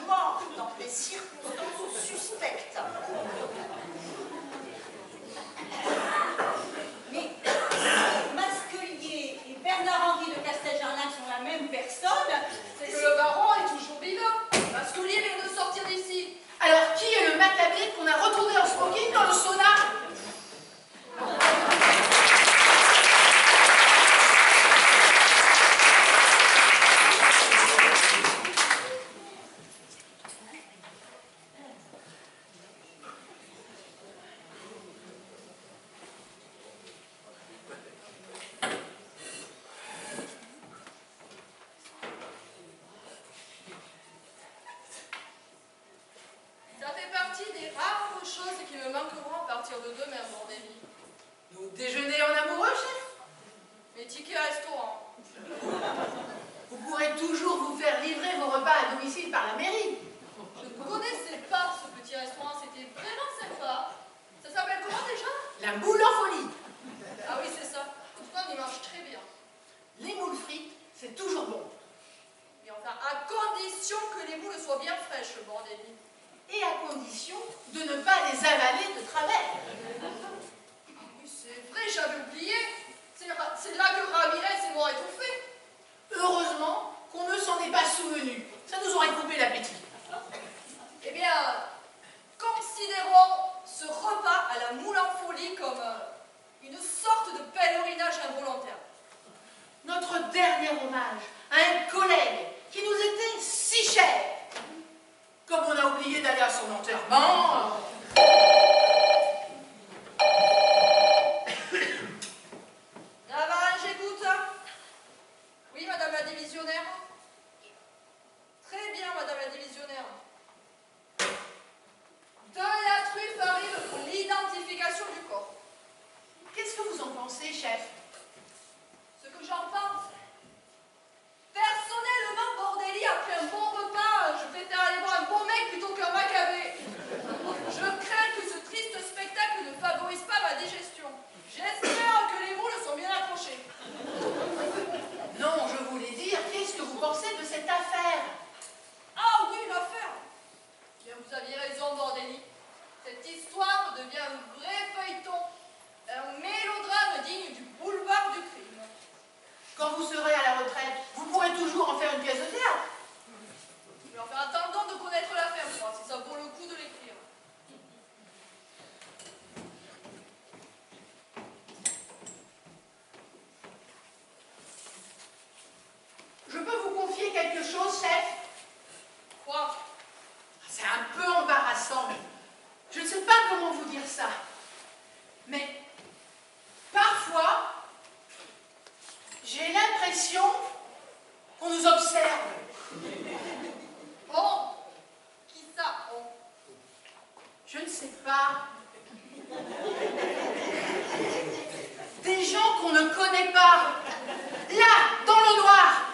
mort dans des circonstances suspectes. Mais Masquelier et Bernard-Henri de Casteljarnac sont la même personne. C'est que le baron est toujours vivant. Masquelier vient de sortir des partir de demain, Bordelli. Nous déjeunez en amoureux, chef? Mes tickets restaurant. Vous pourrez toujours vous faire livrer vos repas à domicile par la mairie. Je ne connaissais pas ce petit restaurant, c'était vraiment sympa. Ça s'appelle comment déjà? La moule en folie. Ah oui, c'est ça. En tout cas, on y mange très bien. Les moules frites, c'est toujours bon. Mais enfin, à condition que les moules soient bien fraîches, Bordelli. Et à condition de ne pas les avaler de travers. Oui, c'est vrai, j'avais oublié. C'est là que Ramirez et moi étouffés. Heureusement qu'on ne s'en est pas souvenu. Ça nous aurait coupé l'appétit. Eh bien, considérons ce repas à la moule en folie comme une sorte de pèlerinage involontaire. Notre dernier hommage à un collègue qui nous était si cher. Comme on a oublié d'aller à son enterrement. Navarin, j'écoute. Oui, madame la divisionnaire. Très bien, madame la divisionnaire. De la truffe arrive pour l'identification du corps. Qu'est-ce que vous en pensez, chef? Ce que j'en pense. Personnellement, Bordelli, après un bon repas, je préfère aller voir un bon mec plutôt qu'un macabé. Je crains que ce triste spectacle ne favorise pas ma digestion. J'espère que les moules sont bien accrochés. Non, je voulais dire, qu'est-ce que vous pensez de cette affaire? Ah oui, l'affaire. Bien, vous aviez raison, Bordelli. Cette histoire devient un vrai feuilleton. Un mélodrame digne du boulevard du crime. Quand vous serez à la retraite, vous pourrez toujours en faire une pièce de théâtre. Mais enfin, attendons de connaître l'affaire, moi, si ça vaut le coup de l'écrire. Je peux vous confier quelque chose, chef? Quoi? C'est un peu embarrassant. Je ne sais pas comment vous dire ça. Mais parfois, j'ai l'impression qu'on nous observe. Oh! Qui ça? Oh. Je ne sais pas. Des gens qu'on ne connaît pas. Là, dans le noir.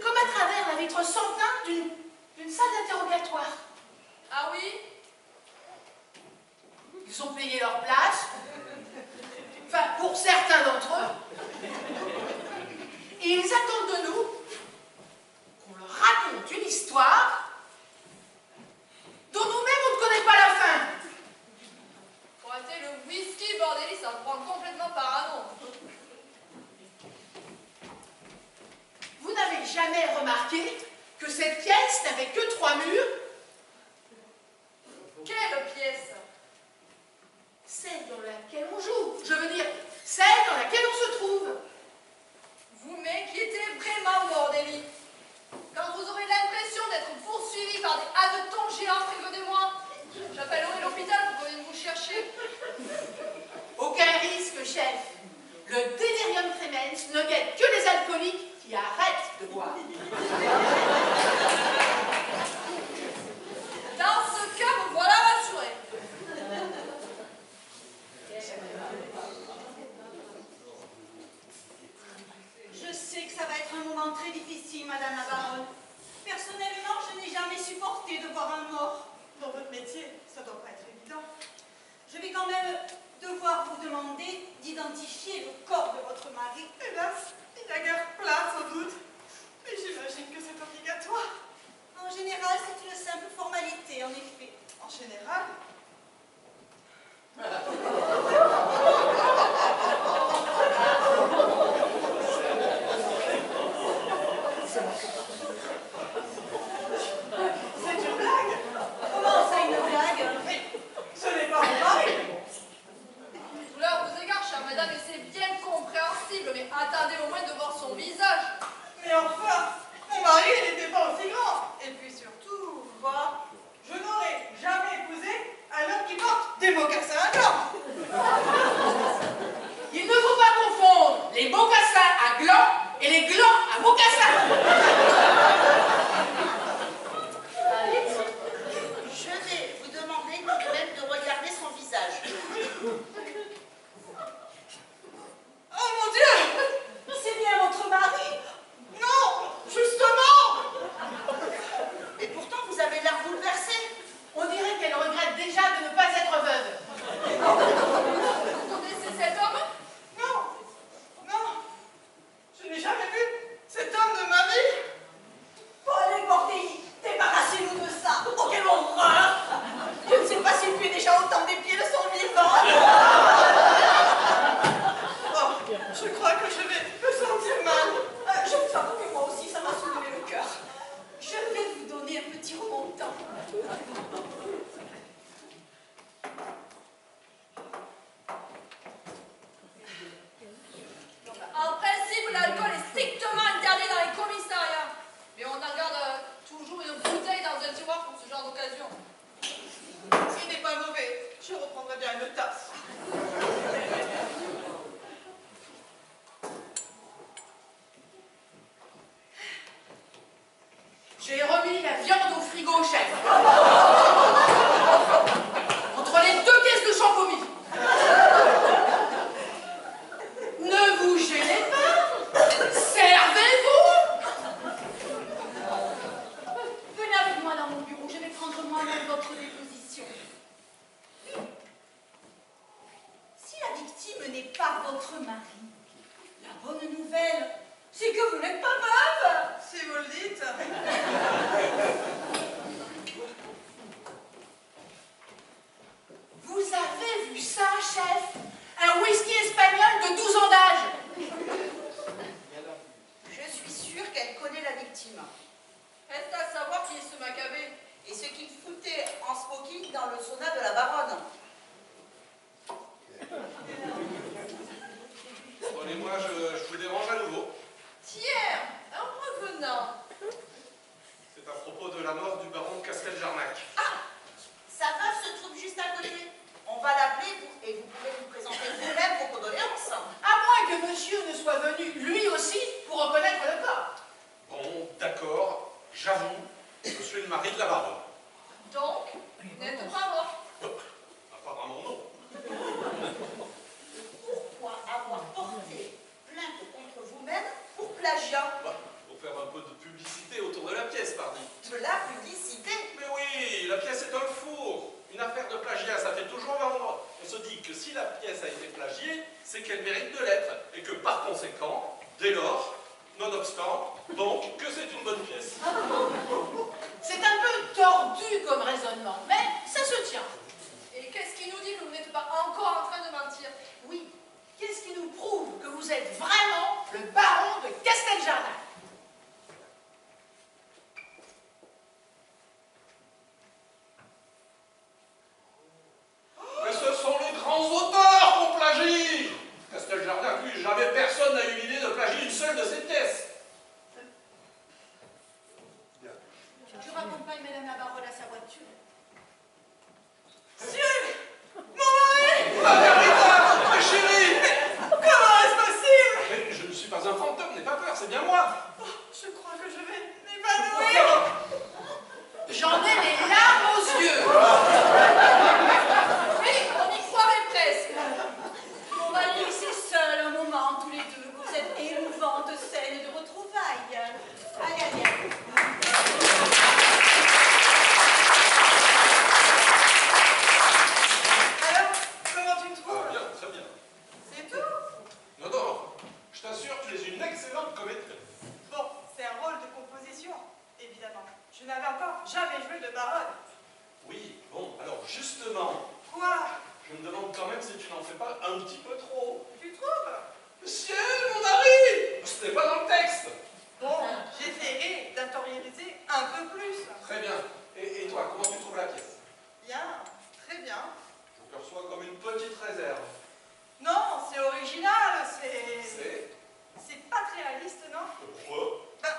Comme à travers la vitre sans teint d'une salle d'interrogatoire. Ah oui? Ils ont payé leur place. Enfin, pour certains d'entre eux. Et ils attendent de nous qu'on leur raconte une histoire dont nous-mêmes on ne connaît pas la fin. Pour arrêter le whisky, Bordelli, ça me prend complètement parano. Vous n'avez jamais remarqué que cette pièce n'avait que 3 murs? Quelle pièce? Celle dans laquelle on joue. Je veux dire, celle dans laquelle on se trouve. Vous m'inquiétez vraiment, Bordelli. Quand vous aurez l'impression d'être poursuivi par des hannetons géants, prévenez-moi. J'appellerai l'hôpital pour venir vous chercher. Aucun risque, chef. Le délirium tremens ne guette que les alcooliques qui arrêtent de boire. Dans ce cas, vous voilà rassuré. Toujours une bouteille dans un tiroir pour ce genre d'occasion. Il n'est pas mauvais. Je reprendrai bien une tasse. J'ai remis la viande au frigo, chef. Entre les 2 caisses de champomis. Ne vous gênez pas. Servez-vous. Venez avec moi dans mon bureau, je vais prendre moi-même votre déposition. Si la victime n'est pas votre mari, la bonne nouvelle, c'est que vous n'êtes pas veuve. Si vous le dites. Vous avez vu ça, chef? Un whisky espagnol de 12 ans d'âge. Je suis sûre qu'elle connaît la victime. Reste à savoir qui est ce Maccabée. Et ce qu'il foutait en smoking dans le sauna de la baronne. Pardonnez-moi, je vous dérange à nouveau. Tiens, en revenant. C'est à propos de la mort du baron de Casteljarnac. Sa veuve se trouve juste à côté. On va l'appeler et vous pouvez vous présenter vous-même vos condoléances. À moins que monsieur ne soit venu, lui aussi, pour reconnaître le corps. Bon, d'accord, j'avoue, je suis le mari de la baronne. Donc, vous n'êtes pas mort. Apparemment non. Pourquoi avoir porté plainte contre vous-même pour plagiat? Bah, faut faire un peu de publicité autour de la pièce, pardi. De la publicité? Mais oui, la pièce est un four. Une affaire de plagiat, ça fait toujours vendre. On se dit que si la pièce a été plagiée, c'est qu'elle mérite de l'être. Et que par conséquent, dès lors, nonobstant, donc, que c'est une bonne pièce. C'est un peu tordu comme raisonnement, mais ça se tient. Et qu'est-ce qui nous dit que vous n'êtes pas encore en train de mentir? Oui, qu'est-ce qui nous prouve que vous êtes vraiment le baron de Casteljarnac? Mais ce sont les grands auteurs qu'on plagie. Casteljarnac, lui, jamais personne n'a eu l'idée de plagier une seule de ses pièces. Je raccompagne Madame la baronne à sa voiture. Dieu! Mon mari! La véritable, ma chérie. Comment est-ce possible? Mais je ne suis pas un fantôme, n'aie pas peur, c'est bien moi. Oh, je crois que je vais m'évanouir. J'en ai les larmes aux yeux. Oui, on y croirait presque. On va les laisser seuls un moment, tous les deux, pour cette émouvante scène de retrouvailles. Allez, allez, allez. Alors, comment tu me Ah, trouves? bien, très bien. C'est tout? Non, non, je t'assure, tu es une excellente comédienne. Bon, c'est un rôle de composition, évidemment. Je n'avais encore jamais joué de baronne. Oui, bon, alors justement, Quoi? je me demande quand même si tu n'en fais pas un petit peu trop. Tu trouves? Monsieur, mon mari! C'était pas dans le texte. Bon, j'essaierai d'intorialiser un peu plus. Très bien. Et toi, comment tu trouves la pièce? Bien, très bien. Je perçois comme une petite réserve. Non, c'est original, c'est... C'est pas très réaliste, non? pourquoi? Ben,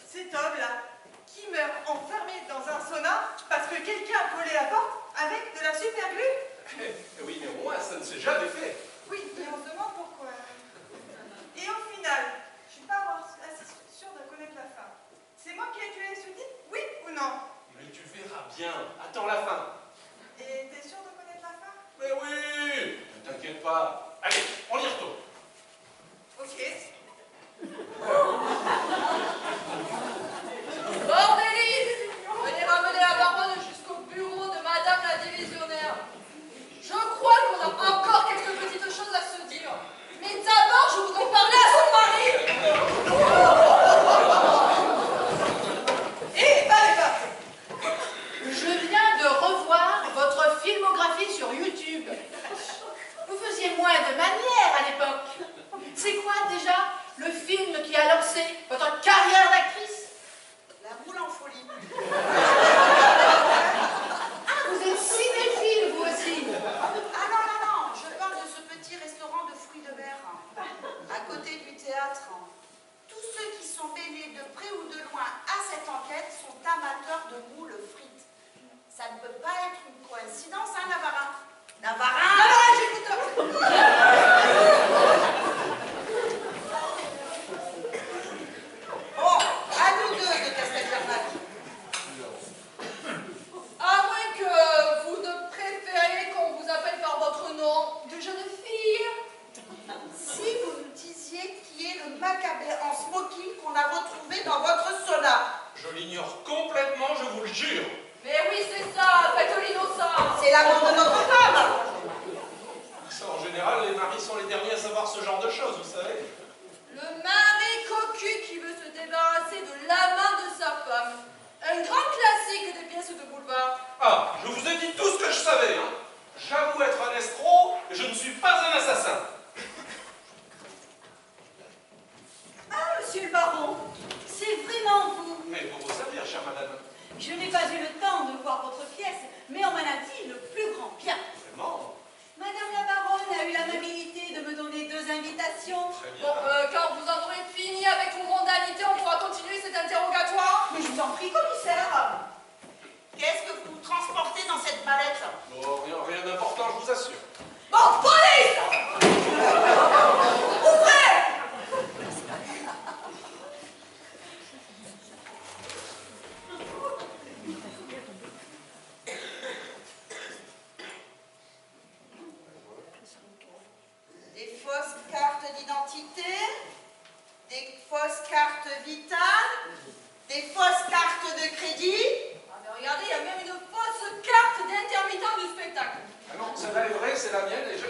cet homme-là, qui meurt enfermé dans un sauna parce que quelqu'un a collé la porte avec de la superglue. Oui, mais au moins, ça ne s'est jamais fait. Oui, mais on se demande pourquoi. Et au final, je suis pas assez sûre de connaître la fin. C'est moi qui ai tué Soudi? Oui ou non? Mais tu verras bien. Attends la fin. Et t'es sûre de connaître la fin? Mais oui! Ne t'inquiète pas. Allez, on y retourne. Ok. Bordélie! Venez ramener la baronne jusqu'au bureau de Madame la divisionnaire. Je crois qu'on a encore quelques petites choses à se dire. Mais d'abord, je voudrais parler à son mari. Et va. Je viens de revoir votre filmographie sur YouTube. Vous faisiez moins de manières de moules frites. Ça ne peut pas être une coïncidence, hein, Navarin? Navarin! Navarin, j'écoute. Bon, à nous deux de Casteljarnac. À moins que vous ne préfériez qu'on vous appelle par votre nom de jeune fille. Si vous nous disiez qui est le macabé en smoking qu'on a retrouvé dans votre sauna. Je l'ignore complètement, je vous le jure. Mais oui, c'est ça, faites l'innocent. C'est l'amour de notre femme. Ça, en général, les maris sont les derniers à savoir ce genre de choses, vous savez. Le mari cocu qui veut se débarrasser de l'amant de sa femme. Un grand classique des pièces de boulevard. Ah, je vous ai dit tout ce que je savais, hein. J'avoue être un escroc, et je ne suis pas un assassin. Ah, monsieur le baron, c'est vraiment vous. Mais pour vous servir, chère madame. Je n'ai pas eu le temps de voir votre pièce, mais on m'en a dit le plus grand bien. Vraiment? Madame la baronne a eu l'amabilité de me donner 2 invitations. Très bien. Bon, quand vous en aurez fini avec vos mondanités, on pourra continuer cet interrogatoire. Mais je vous en prie, commissaire. Qu'est-ce que vous transportez dans cette mallette? Oh, rien d'important, je vous assure. Bon, police! Ouvrez! Des fausses cartes d'identité, des fausses cartes vitales, des fausses cartes de crédit. Ah, mais regardez, il y a même une fausse carte d'intermittent du spectacle. Ah non, celle-là est vraie, c'est la mienne, et je...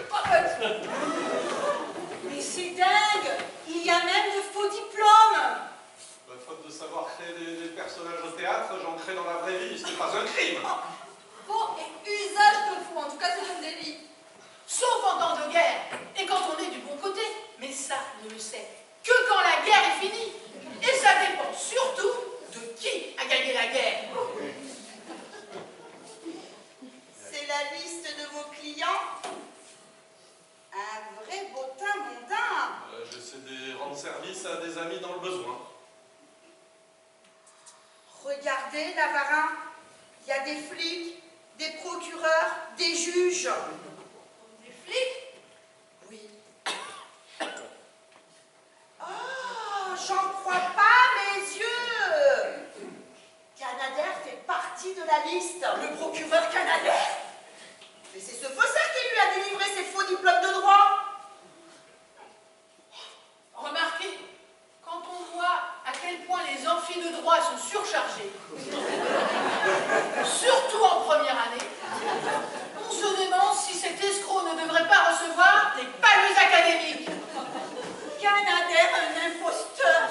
Mais c'est dingue. Il y a même de faux diplômes. Faute de savoir créer des personnages au théâtre, j'en crée dans la vraie vie, ce n'est pas un crime. Faux et usage de faux, en tout cas c'est un délit. Sauf en temps de guerre, et quand on est du bon côté. Mais ça, ne le sait que quand la guerre est finie. Et ça dépend surtout de qui a gagné la guerre. C'est la liste de vos clients. Un vrai bottin mondain. J'essaie de rendre service à des amis dans le besoin. Regardez, Navarin, il y a des flics, des procureurs, des juges. Des flics? Oui. Oh, j'en crois pas mes yeux. Canadair fait partie de la liste. Le procureur Canadair. Mais c'est ce faussaire qui lui a délivré ses faux diplômes de droit. Remarquez, quand on voit à quel point les amphis de droit sont surchargés, surtout en première année, on se demande si cet escroc ne devrait pas recevoir des palmes académiques. Canadair, un imposteur.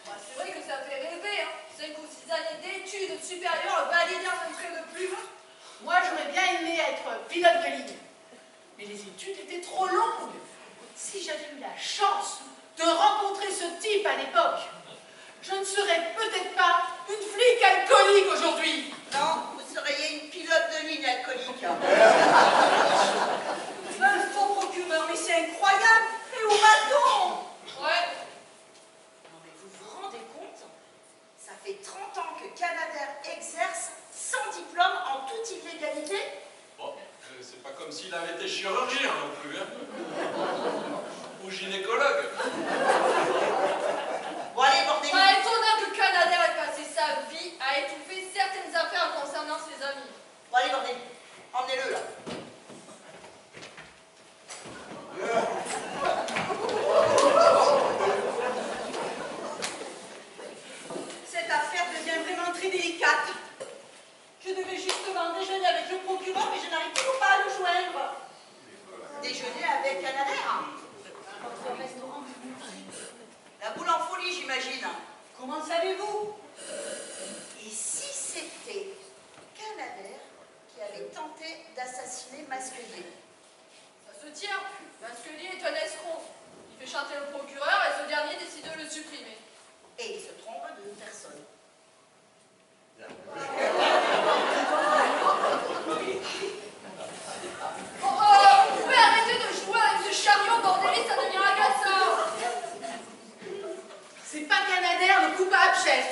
Bah, c'est vrai que ça fait rêver, hein. 5 ou 6 années d'études supérieures validées en un trait de plume. Moi, j'aurais bien aimé être pilote de ligne, mais les études étaient trop longues. Si j'avais eu la chance de rencontrer ce type à l'époque, je ne serais peut-être pas une flic alcoolique aujourd'hui. Non, vous seriez une pilote de ligne alcoolique. Un faux procureur, mais c'est incroyable. Mais où va-t-on? Ouais. Non mais vous vous rendez compte? Ça fait 30 ans que Canadair exerce sans diplôme en toute illégalité. Bon, c'est pas comme s'il avait été chirurgien non plus, hein. Ou gynécologue. Bon allez, bordel. Pas étonnant que Canadair ait passé sa vie à étouffer certaines affaires concernant ses amis. Bon allez, bordel. Emmenez-le là. Cette affaire devient vraiment très délicate. Je devais justement déjeuner avec le procureur, mais je n'arrive toujours pas à le joindre. Déjeuner avec Canadair. Votre restaurant. La boule en folie, j'imagine. Comment savez-vous? Et si c'était Canadair qui avait tenté d'assassiner Masquelier? Ça se tient. Masquelier est un escroc. Il fait chanter le procureur et ce dernier décide de le supprimer. Et il se trompe d'une personne. Vous pouvez arrêter de jouer avec ce chariot bordélique, ça devient agaçant. C'est pas Canadair le coupable, chef.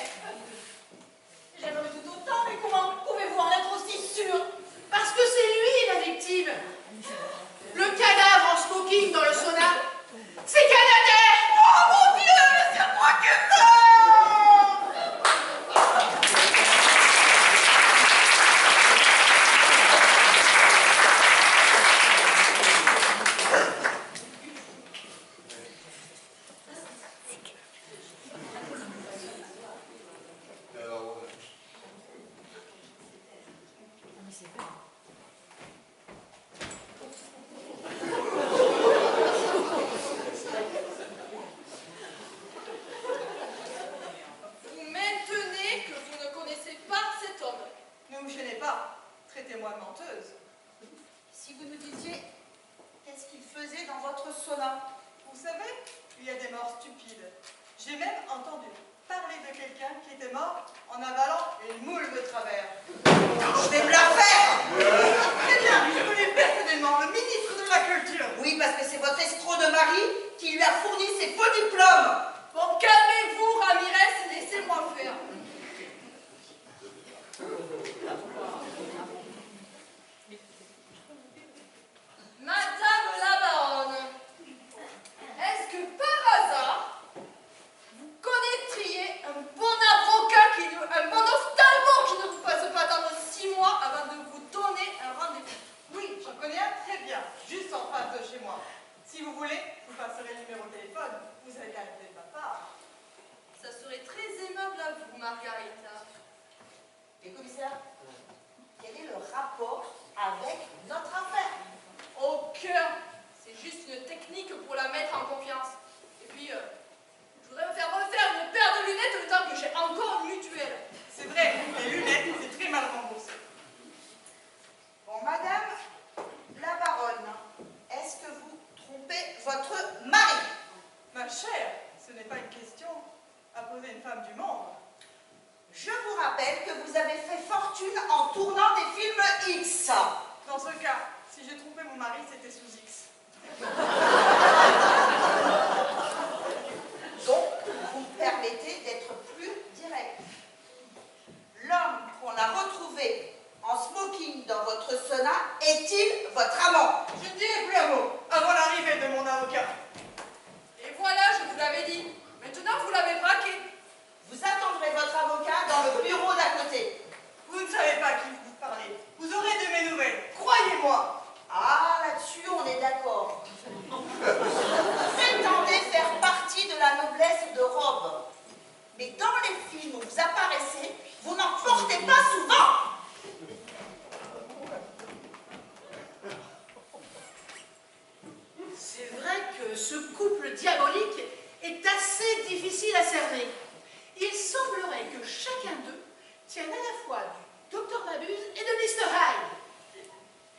Vous maintenez que vous ne connaissez pas cet homme. Ne vous gênez pas. Traitez-moi de menteuse. Si vous nous disiez qu'est-ce qu'il faisait dans votre sauna. Vous savez, il y a des morts stupides. J'ai même entendu parler de quelqu'un qui était mort en avalant une moule de travers. Je vais me la faire. Très bien, je connais personnellement le ministre de la Culture. Oui, parce que c'est votre escroc de mari qui lui a fourni ses faux diplômes. Bon, calmez-vous, Ramirez, et laissez-moi faire. Madame la baronne, est-ce que par hasard, vous connaîtriez un bon avocat, un bon ophtalmo qui ne vous fasse pas attendre 6 mois avant de vous donner un rendez-vous? Oui, j'en connais un très bien, juste en face de chez moi. Si vous voulez, vous passerez le numéro de téléphone. Vous avez gardé ma part. Ça serait très aimable à vous, Margarita. Et commissaire, quel est le rapport avec notre affaire? Aucun. C'est juste une technique pour la mettre en confiance. Et puis, je voudrais me faire refaire une paire de lunettes le temps que j'ai encore une mutuelle. C'est vrai, les lunettes, c'est très mal remboursé. Bon, madame la baronne, est-ce que vous trompez votre mari? Ma chère, ce n'est pas une question à poser une femme du monde. Je vous rappelle que vous avez fait fortune en tournant des films X. Dans ce cas, si j'ai trompé mon mari, c'était sous X. Donc, vous me permettez d'être plus direct. L'homme qu'on a retrouvé en smoking dans votre sauna est-il votre amant? Je ne dirai plus un mot avant l'arrivée de mon avocat. Et voilà, je vous l'avais dit. Maintenant, vous l'avez braqué. Vous attendrez votre avocat dans le bureau d'à côté. Vous ne savez pas qui vous parlez. Vous aurez de mes nouvelles, croyez-moi. Ah, là-dessus, on est d'accord. Vous prétendez faire partie de la noblesse de robe. Mais dans les films où vous apparaissez, vous n'en portez pas souvent. C'est vrai que ce couple diabolique est assez difficile à cerner. Il semblerait que chacun d'eux tienne à la fois du Dr Mabuse et de Mr Hyde.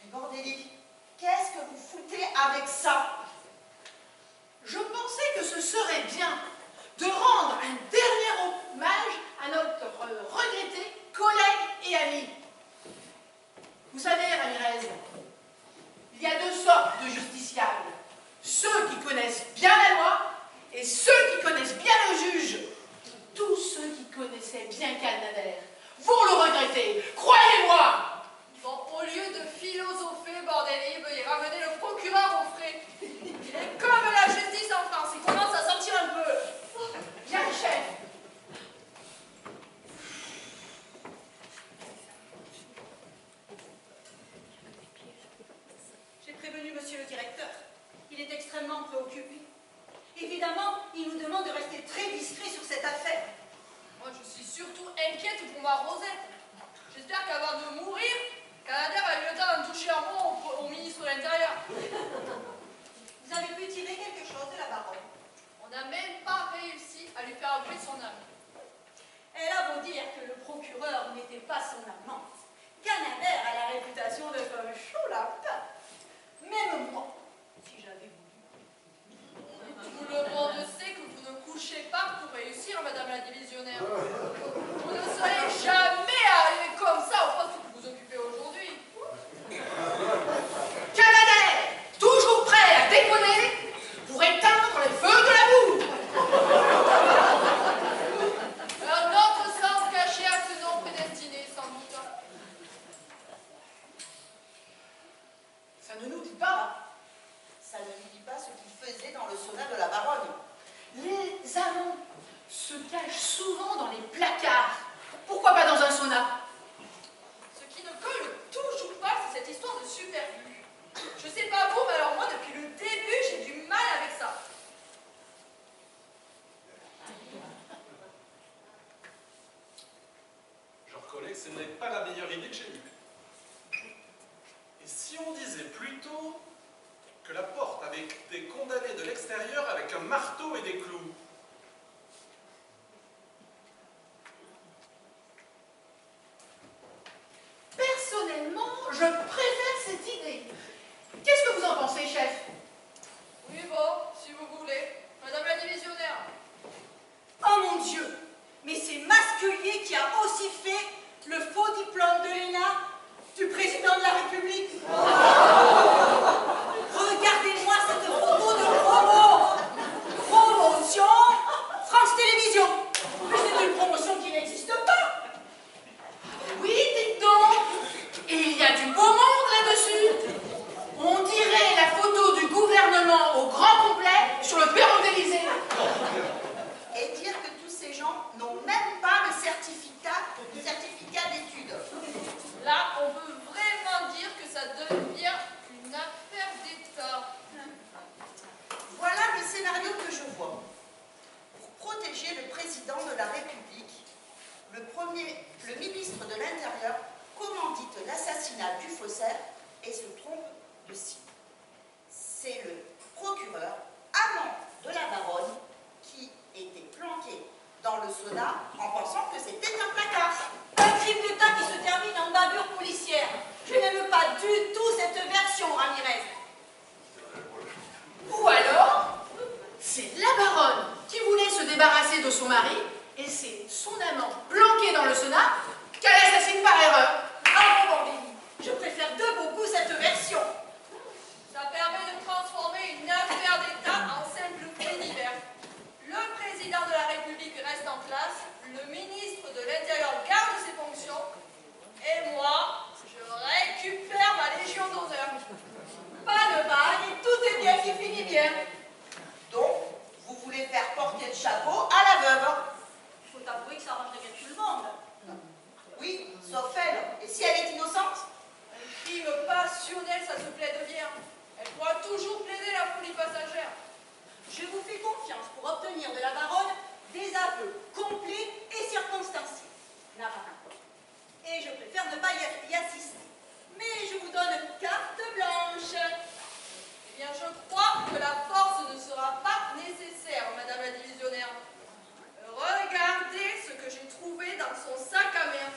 Bordelli, qu'est-ce que vous foutez avec ça? Je pensais que ce serait bien de rendre un dernier hommage à notre regretté collègue et ami. Vous savez, Ramirez, il y a 2 sortes de justiciables. Ceux qui connaissent bien la loi et ceux qui connaissent bien le juge. Tous ceux qui connaissaient bien Calnader vont le regretter, croyez-moi. Bon, au lieu de philosopher, Bordelli, veuillez ramener le procureur au frais. Il est comme la justice en France, il commence à sentir un peu. Bien, chef. J'ai prévenu monsieur le directeur. Il est extrêmement préoccupé. Évidemment, il nous demande de rester très discret sur cette affaire. Moi, je suis surtout inquiète pour ma Rosette. J'espère qu'avant de mourir, Canadair a eu le temps d'en toucher un mot au ministre de l'Intérieur. Vous avez pu tirer quelque chose de la baronne. On n'a même pas réussi à lui faire avouer son âme. Elle a beau dire que le procureur n'était pas son amant. Canadair a la réputation de femme chaud lapin. Même moi, si j'avais voulu. Tout le monde sait que vous ne couchez pas pour réussir, madame la divisionnaire. Vous ne serez jamais arrivé comme ça au poste que vous occupez aujourd'hui. Canadair, toujours prêt à déconner pour éteindre les feux de l'amour. Un autre sens caché à ce nom prédestiné, sans doute. Ça ne nous dit pas. Ça ne nous dit pas ce qu'il faisait dans le sauna de la baronne. Les amants se cachent souvent dans les placards. Pourquoi pas dans un sauna? Ce qui ne colle toujours pas, c'est cette histoire de superbu. Je sais pas vous, mais alors moi, depuis le début, j'ai du mal avec ça. Je reconnais que ce n'est pas la meilleure idée que j'ai eue. Si on disait plutôt que la porte avait été condamnée de l'extérieur avec un marteau et des clous. Personnellement, je préfère cette idée. Qu'est-ce que vous en pensez, chef? Oui, bon, si vous voulez. Madame la divisionnaire. Oh mon Dieu! Mais c'est Masculier qui a aussi fait le faux diplôme de l'ENA du président de la République. Regardez-moi cette photo de promo. Promotion France Télévisions. Mais c'est une promotion qui n'existe pas. Oui, dites donc. Et il y a du beau monde là-dessus. On dirait la photo du gouvernement au grand complet sur le perron d'Élysée. Et dire que tous ces gens n'ont même pas le certificat d'études. Là, on peut vraiment dire que ça devient une affaire d'État. Voilà le scénario que je vois. Pour protéger le président de la République, le ministre de l'Intérieur commandite l'assassinat du faussaire et se trompe de cible. C'est le procureur, amant de la baronne, qui était planqué dans le sauna en pensant que c'était un placard. Un crime d'État qui se termine en bavure policière. Je n'aime pas du tout cette version, Ramirez. Ou alors, c'est la baronne qui voulait se débarrasser de son mari et c'est son amant planqué dans le sauna qu'elle assassine par erreur. Ah bon, Billy, je préfère de beaucoup cette version. Ça permet de transformer une affaire d'État en simple fait divers. Le président de la République reste en place, le ministre de l'Intérieur garde ses fonctions, et moi, je récupère ma Légion d'honneur. Pas de mal et tout est bien qui finit bien. Donc, vous voulez faire porter le chapeau à la veuve. Faut avouer que ça arrangerait bien tout le monde. Oui, sauf elle. Et si elle est innocente? Un crime passionnel, ça se plaide bien. Elle pourra toujours plaider la folie passagère. Je vous fais confiance pour obtenir de la baronne des aveux complets et circonstanciés. Navarin. Et je préfère ne pas y assister. Mais je vous donne carte blanche. Eh bien, je crois que la force ne sera pas nécessaire, Madame la divisionnaire. Regardez ce que j'ai trouvé dans son sac à main.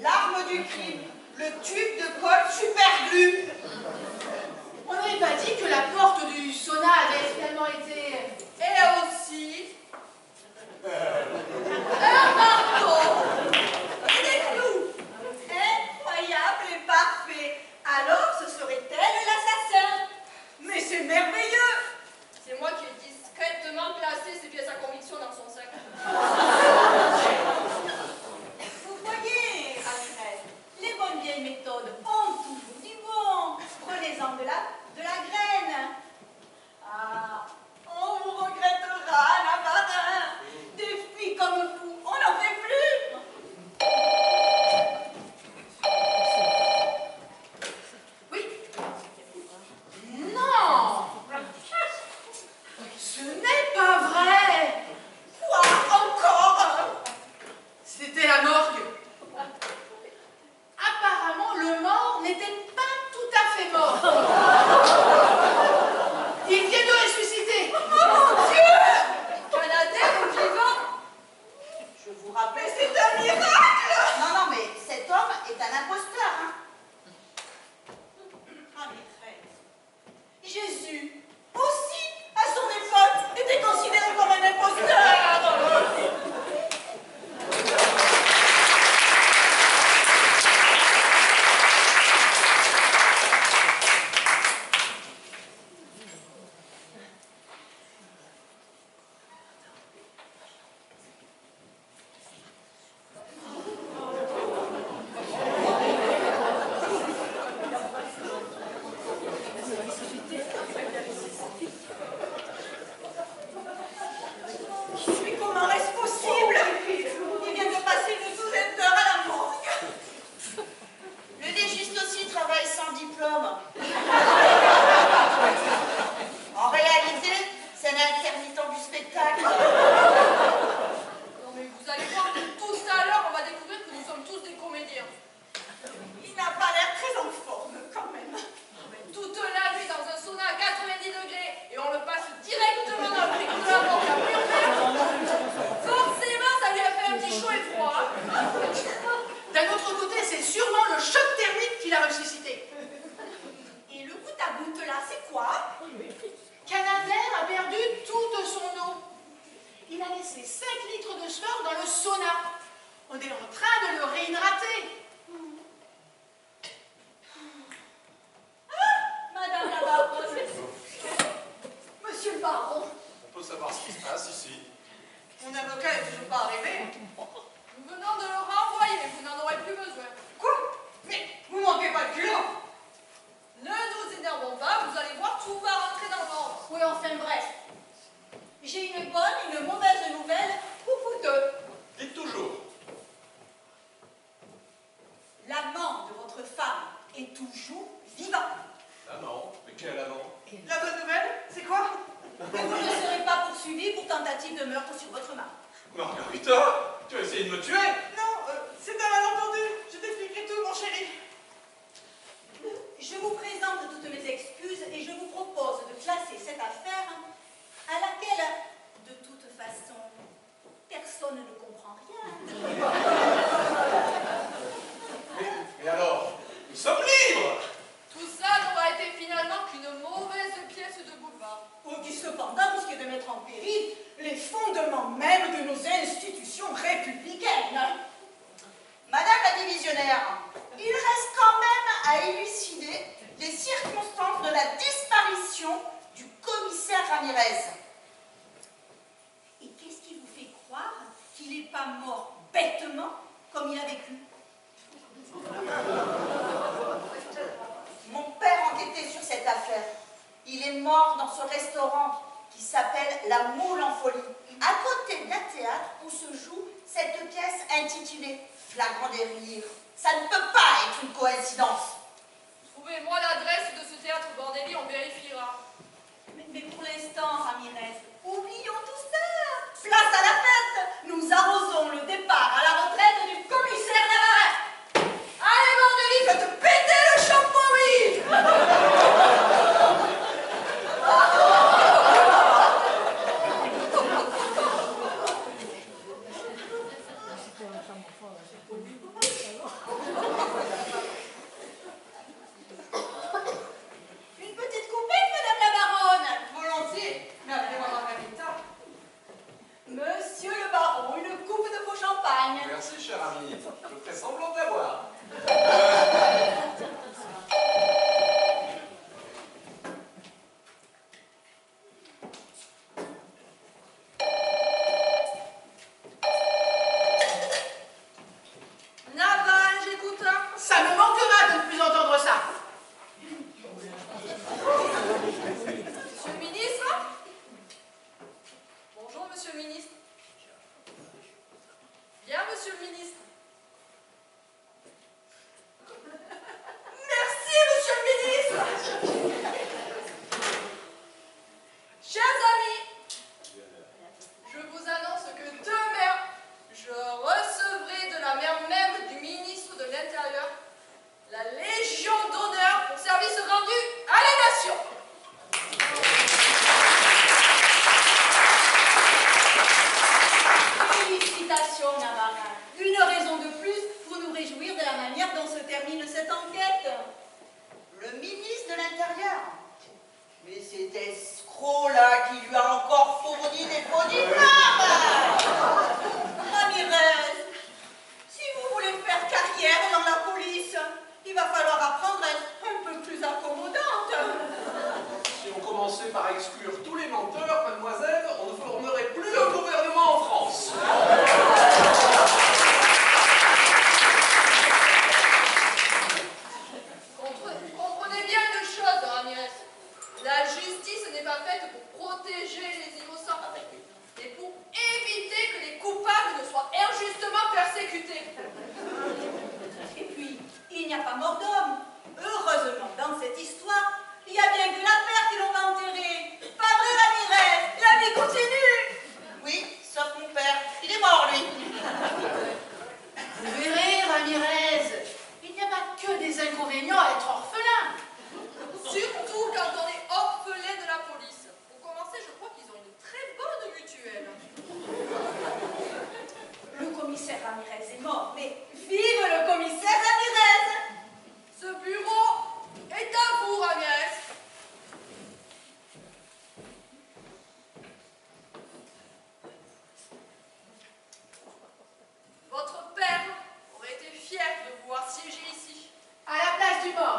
L'arme du crime, le tube de colle super glue. On n'avait pas dit que la porte du sauna avait finalement été... Et aussi... un marteau. Et des clous. Incroyable et parfait. Alors ce serait elle l'assassin. Mais c'est merveilleux. C'est moi qui ai discrètement placé ces pièces à conviction dans son sac. Vous voyez, Alfred, les bonnes vieilles méthodes ont toujours du bon. Prenez-en de la graine. Ah, on vous regrettera est toujours vivant. L'amant? Mais quel amant? La bonne nouvelle, c'est quoi? Et vous ne serez pas poursuivi pour tentative de meurtre sur votre mari. Margarita, tu as essayé de me tuer? Non, c'est un malentendu. Je t'expliquerai tout, mon chéri. Je vous présente toutes mes excuses et je vous propose de classer cette affaire à laquelle, de toute façon, personne ne comprend rien. Mais alors, nous sommes libres! Tout ça n'aura été finalement qu'une mauvaise pièce de boulevard. Qui cependant risque de mettre en péril les fondements même de nos institutions républicaines. Madame la divisionnaire, il reste quand même à élucider les circonstances de la disparition du commissaire Ramirez. Et qu'est-ce qui vous fait croire qu'il n'est pas mort bêtement comme il a vécu? Mon père enquêtait sur cette affaire. Il est mort dans ce restaurant qui s'appelle La Moule en Folie, à côté d'un théâtre où se joue cette pièce intitulée Flagrant des rires. Ça ne peut pas être une coïncidence. Trouvez-moi l'adresse de ce théâtre bordélier, on vérifiera. Mais pour l'instant, Ramirez, oublions tout ça. Place à la fête. Nous arrosons le départ à la retraite du commissaire Navarret. Allez, Bordélie, faites péter le champ-pourri. Une petite coupette, madame la baronne. Volontiers. Mais appelez-moi Margarita. Monsieur le baron, une coupe de faux champagne. Merci, cher ami. Je ferai semblant de la boire. Naval, j'écoute. Ça me manquera de ne plus entendre ça. Monsieur le ministre? Bonjour, monsieur le ministre. Bien, monsieur le ministre. Merci, monsieur le ministre. Chers amis, je vous annonce que demain, je recevrai de la main même du ministre de l'Intérieur la Légion d'honneur pour service rendu à la nation. Félicitations, Navarra. Une raison de plus pour nous réjouir de la manière dont se termine cette enquête. Le ministre de l'Intérieur. Mais cet escroc-là qui lui a encore fourni des faux diplômes. Ramirez, si vous voulez faire carrière dans la police, il va falloir apprendre à être un peu plus accommodante. Si on commençait par exclure tous les menteurs, mademoiselle, on ne formerait plus un gouvernement en France. Comprenez bien une chose, Ramirez. La justice n'est pas faite pour protéger les innocents, mais pour éviter que les coupables ne soient injustement persécutés. Et puis, il n'y a pas mort d'homme. Heureusement, dans cette histoire, il y a bien que la mère qui l'on va enterrer. Pas vrai, Ramirez? La vie continue. Oui, sauf mon père. Il est mort, lui. Vous verrez, Ramirez, il n'y a pas que des inconvénients à être orphelin. Surtout quand on est orphelin de la police. Pour commencer, je crois qu'ils ont une très bonne mutuelle. Le commissaire Ramirez est mort, mais vive le commissaire Ramirez! Ce bureau est à vous, Ramirez. Votre père aurait été fier de vous voir siéger ici. À la place du mort.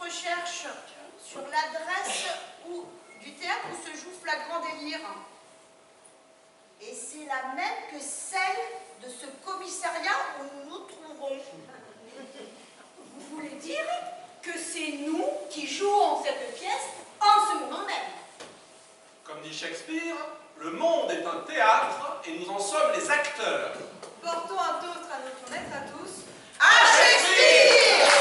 recherche sur l'adresse du théâtre où se joue Flagrant Délire. Et c'est la même que celle de ce commissariat où nous nous trouvons. Vous voulez dire que c'est nous qui jouons cette pièce en ce moment même? Comme dit Shakespeare, le monde est un théâtre et nous en sommes les acteurs. Portons un toast à notre maître à tous. À Shakespeare!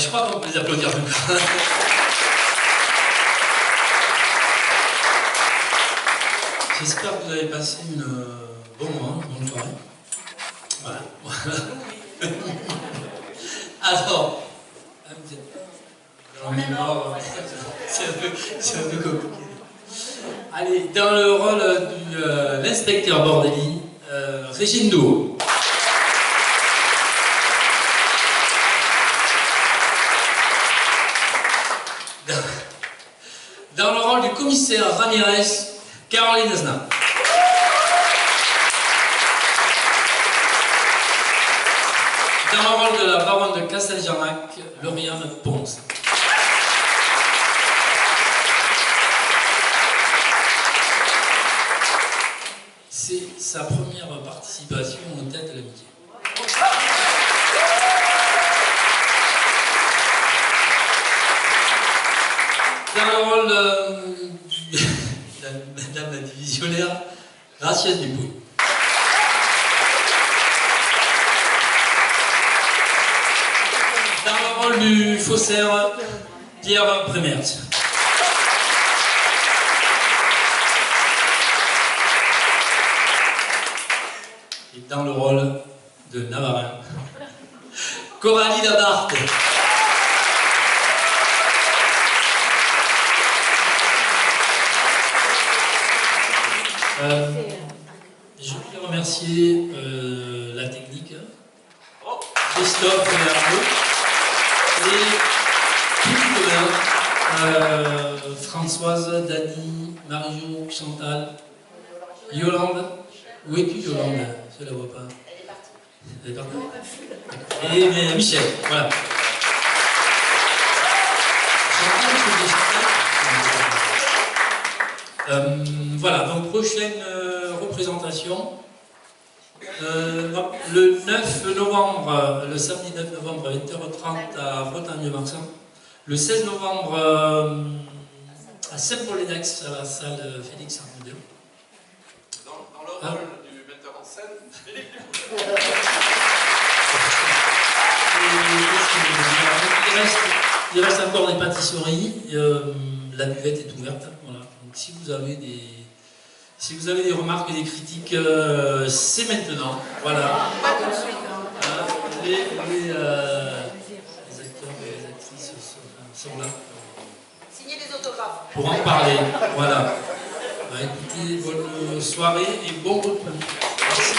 Je crois qu'on peut les applaudir encore. J'espère que vous avez passé une bon moment, une bonne soirée. Voilà. Alors, vous êtes dans le même ordre, c'est un peu compliqué. Allez, dans le rôle de l'inspecteur Bordelli, Régine Douot. Dans le rôle du commissaire Ramirez, Caroline Aznar. Dans le rôle de la baronne de Casteljarnac, Lauriane Ponce. C'est sa première participation aux Têtes de l'Amitié. Dans le rôle de Madame la divisionnaire, Gracieuse Dupouille. Dans le rôle du faussaire, Pierre Prémert. Et dans le rôle de Navarin, Coralie Labarthe. Je voulais remercier la technique, Christophe et Arnaud, et tout le Françoise, Dany, Mario, Chantal, Yolande. Où es-tu, Yolande? Je ne la vois pas. Elle est partie. Elle est partie. Et Michel, voilà. Voilà, donc prochaine représentation. Le 9 novembre, le samedi 9 novembre à 20h30 à Bretagne-Marsan. Le 16 novembre à Saint-Paul-les-Dax, à la salle Félix Arnaudin. Dans le rôle du metteur en scène, Philippe Dubois. Il reste encore des pâtisseries. La buvette est ouverte. Voilà. Donc, si vous avez des remarques et des critiques, c'est maintenant. Voilà. Pas tout de suite. Les acteurs et les actrices sont là. Signez des autographes. Pour en parler. Voilà. Bah, écoutez, bonne soirée et bon repos. Merci.